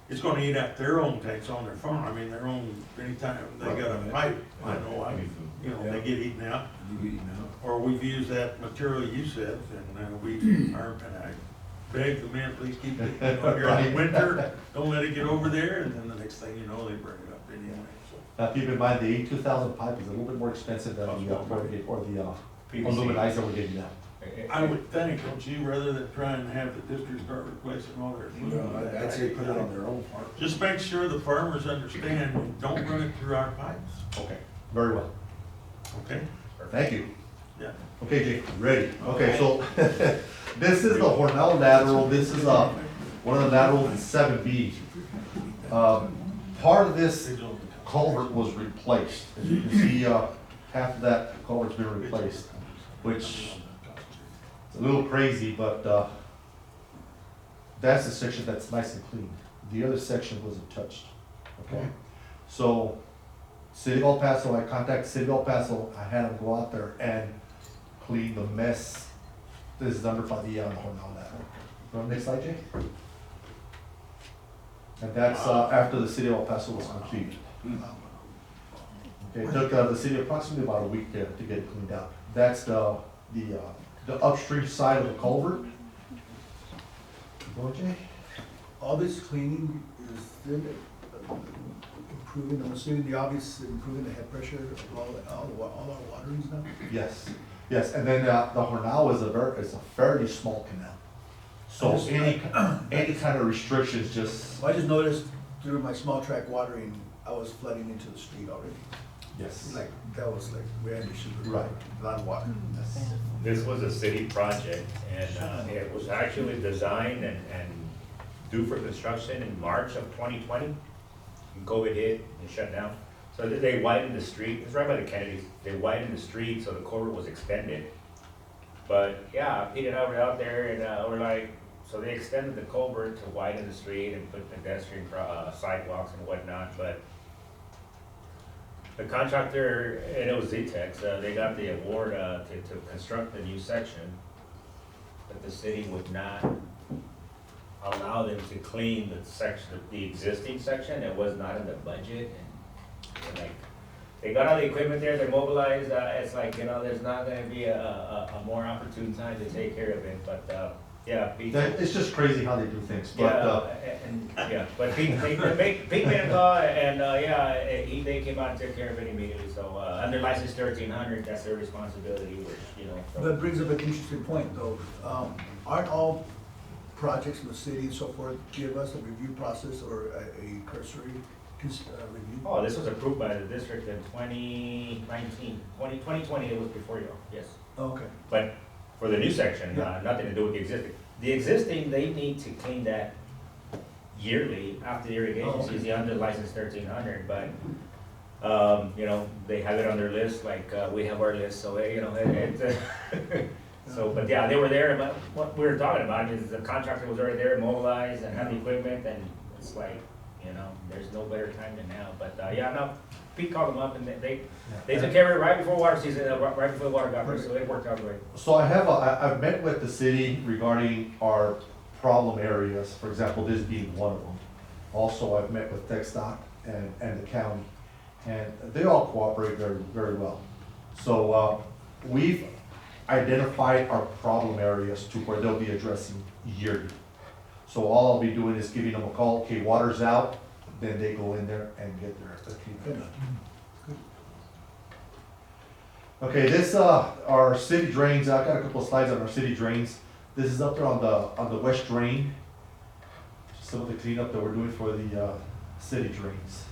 it's gonna eat out their own tanks on their farm, I mean, their own, anytime they got a pipe, I know, they get eaten out. You get, Or we've used that material you said, and we are, and I beg the men, please keep it, during the winter, don't let it get over there, and then the next thing you know, they bring it up anyway, so. Now, keep in mind, the A2000 pipe is a little bit more expensive than the corrugate or the aluminizer we're getting now. I would think, don't you, rather than try and have the district start replacing all their fluid. I'd say put it on their own farm. Just make sure the farmers understand, don't run it through our pipes, Okay, very well. okay? Thank you. Yeah. Okay, Jake, ready. Okay, so this is the Hornell lateral. This is one of the laterals is 7B. Part of this culvert was replaced. As you can see, half of that culvert's been replaced, which is a little crazy, but that's the section that's nice and clean. The other section wasn't touched, okay? So, City of El Paso, I contacted City of El Paso, I had them go out there and clean the mess. This is under by the Hornell lateral. Go next slide, Jay. And that's after the City of El Paso was completed. Okay, it took the city approximately about a week to get it cleaned out. That's the upstream side of the culvert. Go, Jay. All this cleaning is still improving, I'm assuming the obvious improving the head pressure of all our waterings now? Yes, yes, and then the Hornell is a fairly small canal. So any kind of restrictions just. I just noticed through my small track watering, I was flooding into the street already. Yes. Like, that was like, we had issues with Right. a lot of water. This was a city project, and it was actually designed and due for construction in March of 2020. And COVID hit and shut down. So they widened the street, it's right by the Kennedys. They widened the street so the culvert was extended. But yeah, Pete and I were out there and we're like, so they extended the culvert to widen the street and put pedestrian sidewalks and whatnot, but the contractor, and it was Z-Tex, they got the award to construct the new section, but the city would not allow them to clean the section, the existing section. It was not in the budget, and like, they got all the equipment there, they're mobilized, it's like, there's not gonna be a more opportune time to take care of it, but, yeah. Pete- It's just crazy how they do things, but, but Pete made a call, and, they came out and took care of it immediately, so, under license 1300, that's their responsibility, which, so. That brings up an interesting point though. Aren't all projects in the city and so forth give us a review process or a cursory review? Oh, this was approved by the district in 2020, it was before you, yes. Okay. But for the new section, Yeah. nothing to do with the existing. The existing, they need to clean that yearly after the irrigation Oh, okay. season, under license 1300, but, they have it on their list, like, we have our list, so, so, but yeah, they were there, but what we were talking about is the contractor was already there, mobilized, and had the equipment, and it's like, there's no better time than now, but, Pete called them up, and they took care of it right before water season, right before the water got there, so it worked out great. so I've met with the city regarding our problem areas, for example, this being one of them. Also, I've met with TxDOT and the county, and they all cooperate very, very well. So, we've identified our problem areas to where they'll be addressing yearly. So all I'll be doing is giving them a call, okay, water's out, then they go in there and get their cleanup done. Okay, this, our city drains, I've got a couple of slides on our city drains. This is up there on the west drain. Just some of the cleanup that we're doing for the, city drains.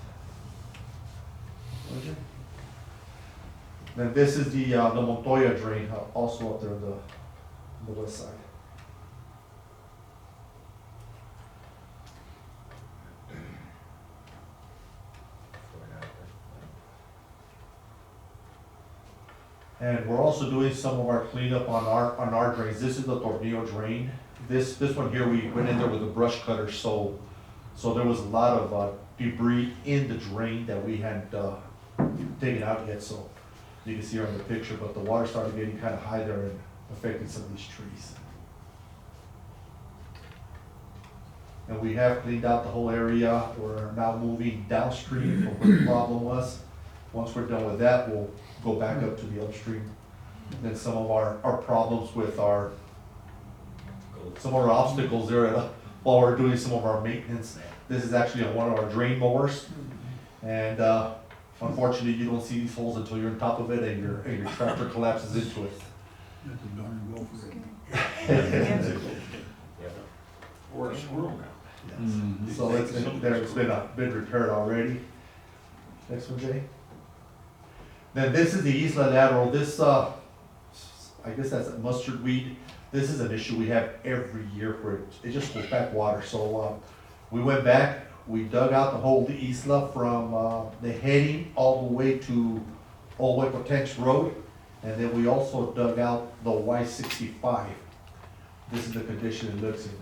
Okay. Then this is the Montoya drain, also up there on the west side. And we're also doing some of our cleanup on our drains. This is the Tornillo drain. This one here, we went in there with a brush cutter, so there was a lot of debris in the drain that we hadn't taken out yet. So you can see here on the picture, but the water started getting kind of high there and affecting some of these trees. And we have cleaned out the whole area. We're now moving downstream from where the problem was. Once we're done with that, we'll go back up to the upstream. And then some of our problems with some of our obstacles there while we're doing some of our maintenance. This is actually on one of our drain mowers. And unfortunately, you don't see these holes until you're on top of it and your tractor collapses into it. That's a darn go for it. Or a squirrel now. Yes. So it's been repaired already. Next one, Jay. Then this is the Isla lateral. This, I I guess that's a mustard weed. This is an issue we have every year where it just holds back water. So, we went back, we dug out the whole isla from, the heading all the way to Old Hueco Tanks Road. And then we also dug out the Y65. This is the condition it looks in,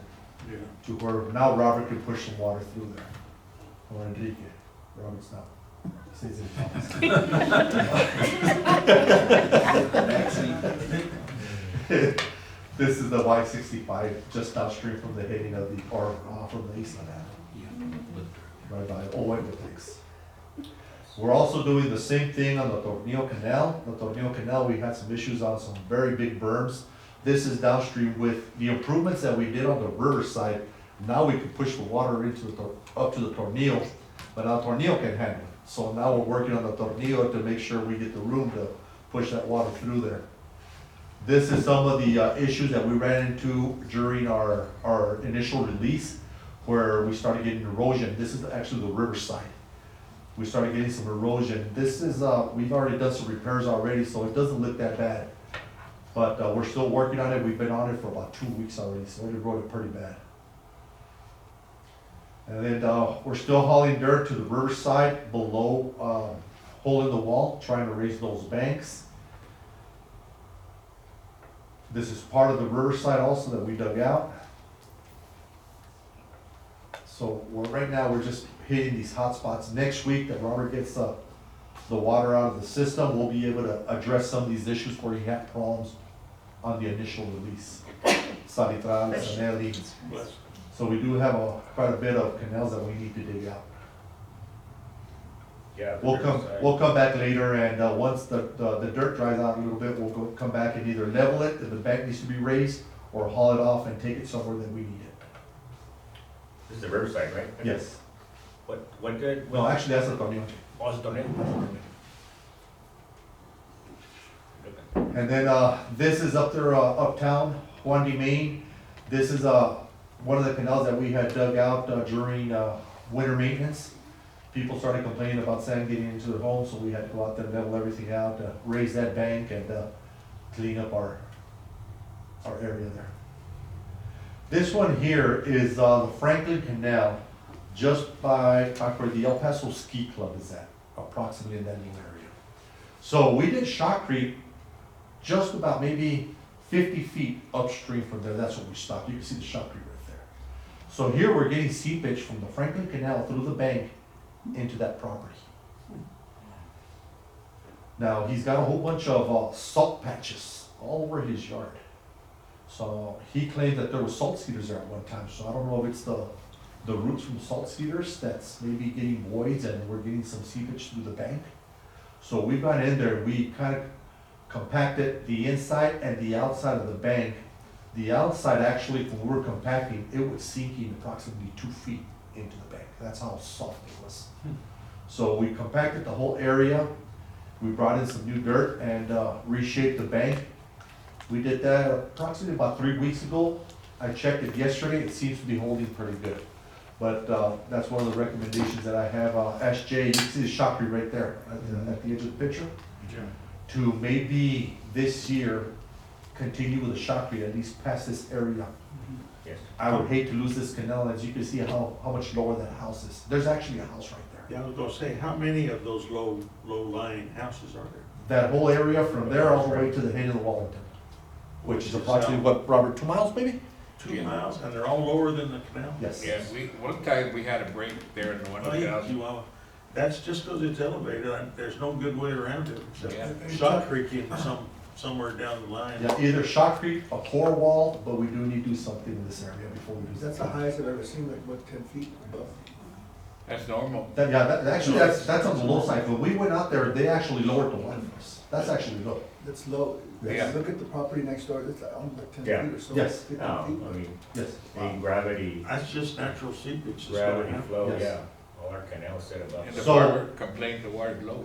Yeah. to where now Robert can push some water through there. Or Enrique, Robert's not. He says it counts. This is the Y65, just downstream from the heading of the, or from the Eastland Avenue. Right by Old Hueco Tanks. We're also doing the same thing on the Tornillo Canal. The Tornillo Canal, we had some issues on some very big berms. This is downstream with the improvements that we did on the riverside. Now we can push the water into up to the Tornillo, but now Tornillo can handle it. So now we're working on the Tornillo to make sure we get the room to push that water through there. This is some of the issues that we ran into during our initial release, where we started getting erosion. This is actually the riverside. We started getting some erosion. This is, we've already done some repairs already, so it doesn't look that bad. But we're still working on it. We've been on it for about 2 weeks already, so it eroded pretty bad. And then we're still hauling dirt to the riverside below, hole in the wall, trying to raise those banks. This is part of the riverside also that we dug out. So right now, we're just hitting these hot spots. Next week, that Robert gets the water out of the system, we'll be able to address some of these issues where he had problems on the initial release. Salitral, Sanelli. So we do have quite a bit of canals that we need to dig out. Yeah. We'll come back later, and once the dirt dries out a little bit, we'll come back and either level it if the bank needs to be raised, or haul it off and take it somewhere that we need it. This is the riverside, right? Yes. What good? No, actually, that's the Tornillo. Oh, it's Tornillo. And then, this is up there, uptown, Juan de Main. This is, one of the canals that we had dug out, during, winter maintenance. People started complaining about sand getting into their homes, so we had to go out there and level everything out, raise that bank and, clean up our area there. This one here is, the Franklin Canal, just by where the El Paso Ski Club is at, approximately in that little area. So we did shotcrete just about maybe 50 feet upstream from there. That's where we stopped. You can see the shotcrete right there. So here we're getting seepage from the Franklin Canal through the bank into that property. Now, he's got a whole bunch of salt patches all over his yard. So he claimed that there were salt cedars there at one time. So I don't know if it's the roots from salt cedars that's maybe getting voids and we're getting some seepage through the bank. So we've gone in there, we kind of compacted the inside and the outside of the bank. The outside, actually, when we were compacting, it was sinking approximately 2 feet into the bank. That's how soft it was. So we compacted the whole area. We brought in some new dirt and reshaped the bank. We did that approximately about 3 weeks ago. I checked it yesterday. It seems to be holding pretty good. But that's one of the recommendations that I have. SJ, you can see the shotcrete right there at the edge of the picture. Yeah. To maybe this year, continue with the shotcrete at least past this area. Yes. I would hate to lose this canal. As you can see how much lower that house is. There's actually a house right there. Yeah, I was gonna say, how many of those low-lying houses are there? That whole area from there all the way to the head of the Wallington, which is approximately, what, Robert, 2 miles maybe? 2 miles, and they're all lower than the canal? Yes. Yeah, one time we had a break there in the one Oh, yeah, house. well, that's just because it's elevated, there's no good way around it, except Yeah. shotcreting somewhere down the line. Yeah, either shotcrete, a core wall, but we do need to do something in this area before we do That's that. the highest I've ever seen, like, what, 10 feet above? That's normal. Actually, that's on the low side. When we went out there, they actually lowered the line for us. That's actually low. That's low. Yeah. Look at the property next door, it's almost like 10 Yeah. feet or so. Yes. 15 No, I feet. mean, Yes. gravity, That's just natural seepage. that's gonna gravity happen. flow, Yes. yeah. All our canals set above. And the So- barber complained the water's low.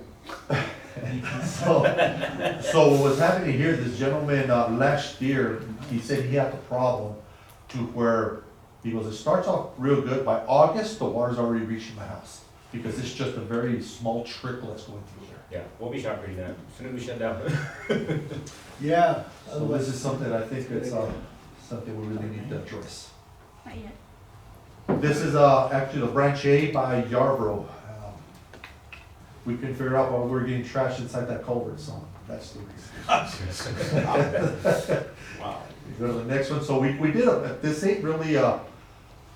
So what was happening here, this gentleman, last year, he said he had the problem to where, he goes, it starts off real good, by August, the water's already reaching my house. Because it's just a very small trickle that's going through there. Yeah, we'll be shot pretty bad, as soon as we shut down. Yeah. So this is something I think it's, something we really need to address. Not yet. This is, actually the branch A by Yarborough. We can figure out why we're getting trash inside that culvert, so that's the reason. Wow. Go to the next one, so we did, this ain't really,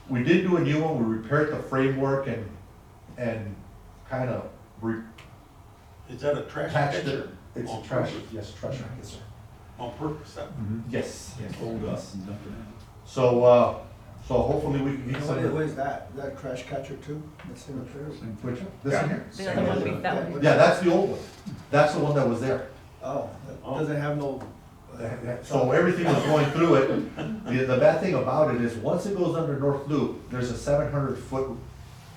we did do a new one, we repaired the framework and kind of Is that a trash patched catcher? it. It's On a trash, purpose? yes, trash rack, yes, sir. On purpose, that, Yes, yes. Hold up and dump it in. So, so hopefully we can You get know some. what is that? Is that a trash catcher too? That's in up there? Which one? This one here? The other one, that one. Yeah, that's the old one. That's the one that was there. Oh, that doesn't have no. So everything was going through it. The bad thing about it is, once it goes under North Loop, there's a 700-foot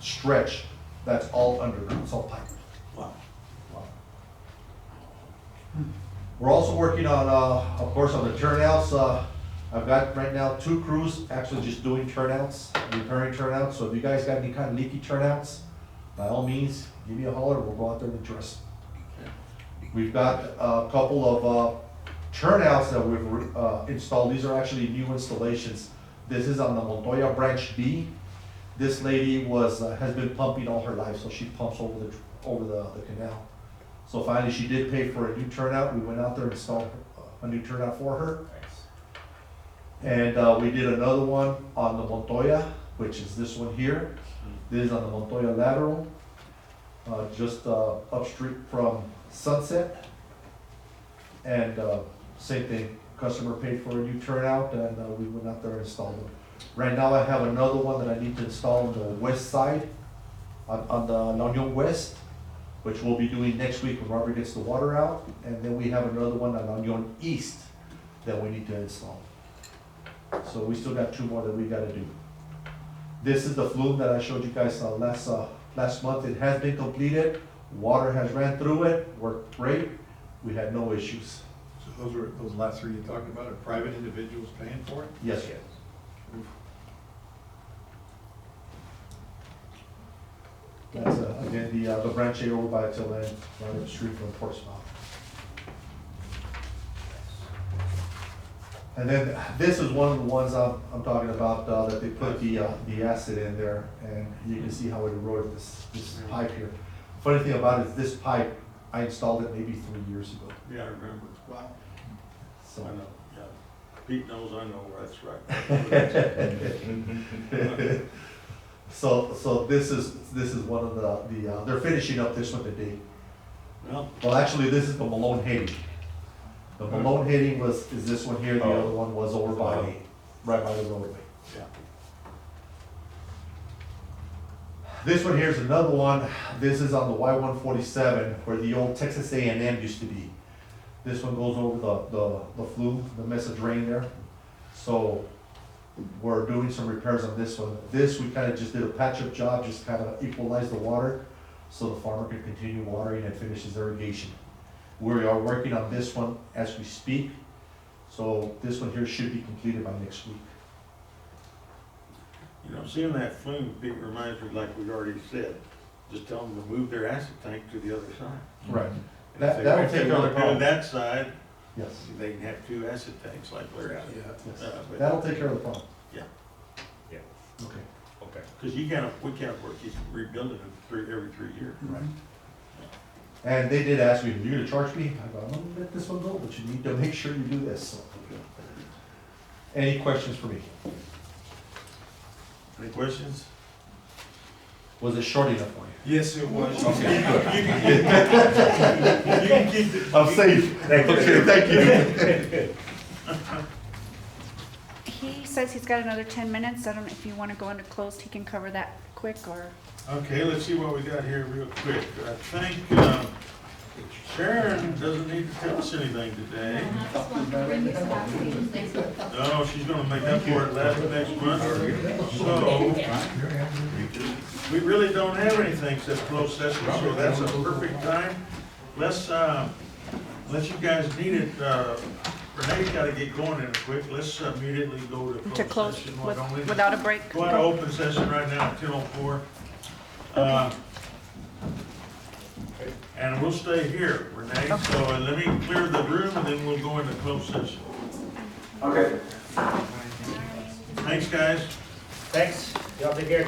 stretch that's all underground, it's all pipe. wow. We're also working on, of course, on the turnouts. I've got right now 2 crews actually just doing turnouts, repairing turnouts. So if you guys got any kind of leaky turnouts, by all means, give me a holler, we'll go out there and address it. We've got a couple of turnouts that we've installed. These are actually new installations. This is on the Montoya Branch B. This lady has been pumping all her life, so she pumps over the canal. So finally, she did pay for a new turnout. We went out there and installed a new turnout for her. And we did another one on the Montoya, which is this one here. This is on the Montoya lateral, just upstream from Sunset. And same thing, customer paid for a new turnout, and we went out there and installed them. Right now, I have another one that I need to install on the west side, on the La Union West, which we'll be doing next week when Robert gets the water out. And then we have another one on La Union East that we need to install. So we still got 2 more that we gotta do. This is the flume that I showed you guys last month. It has been completed. Water has ran through it, worked great. We had no issues. So those last 3 you talked about are private individuals paying for it? Yes, sir. That's, again, the branch A over by Till End, right up the street from Portsmouth. And then this is one of the ones I'm talking about, that they put the acid in there, and you can see how it eroded this pipe here. Funny thing about it is this pipe, I installed it maybe 3 years ago. Yeah, I remember. Wow. I know, yeah. Pete knows I know, that's right. So this is one of the they're finishing up this one today. Well, Actually, this is the Malone heading. The Malone heading is this one here, the other one was over right by the roadway. yeah. This one here is another one. This is on the Y-147 where the old Texas A&M used to be. This one goes over the flume, the mess of drain there. So we're doing some repairs on this one. This, we kind of just did a patch-up job, just kind of equalize the water so the farmer can continue watering and finish his irrigation. We are working on this one as we speak. So this one here should be completed by next week. You know, seeing that flume, Pete, reminds me, like we already said, just tell them to move their acid tank to the other side. Right. If That'll they take care of the want to do problem. that side, Yes. they can have 2 acid tanks like Larry. Yes. But- That'll take care of the problem. Yeah. Yeah, Okay. okay. Because we can't afford to keep rebuilding it every 3 years. Right. And they did ask me, "You're gonna charge me?" I go, "I'm gonna let this one go, but you need to make sure you do this." So. Any questions for me? Any questions? Was it short enough for you? Yes, it was. Okay. You can keep it. I'm safe. Okay, thank you. He says he's got another 10 minutes. I don't know if you want to go into closed, he can cover that quick or. Okay, let's see what we got here real quick. I think Sharon doesn't need to tell us anything today. No, she's gonna make up for it next month. So, we really don't have anything except closed session, so that's a perfect time. Let's, unless you guys need it, Renee's gotta get going in quick. Let's immediately go to To closed close session. Why don't we just without a break. go out of open session right now at 10:04. And we'll stay here, Renee, so let me clear the room and then we'll go into closed session. Okay. Thanks, guys. Thanks, y'all take care.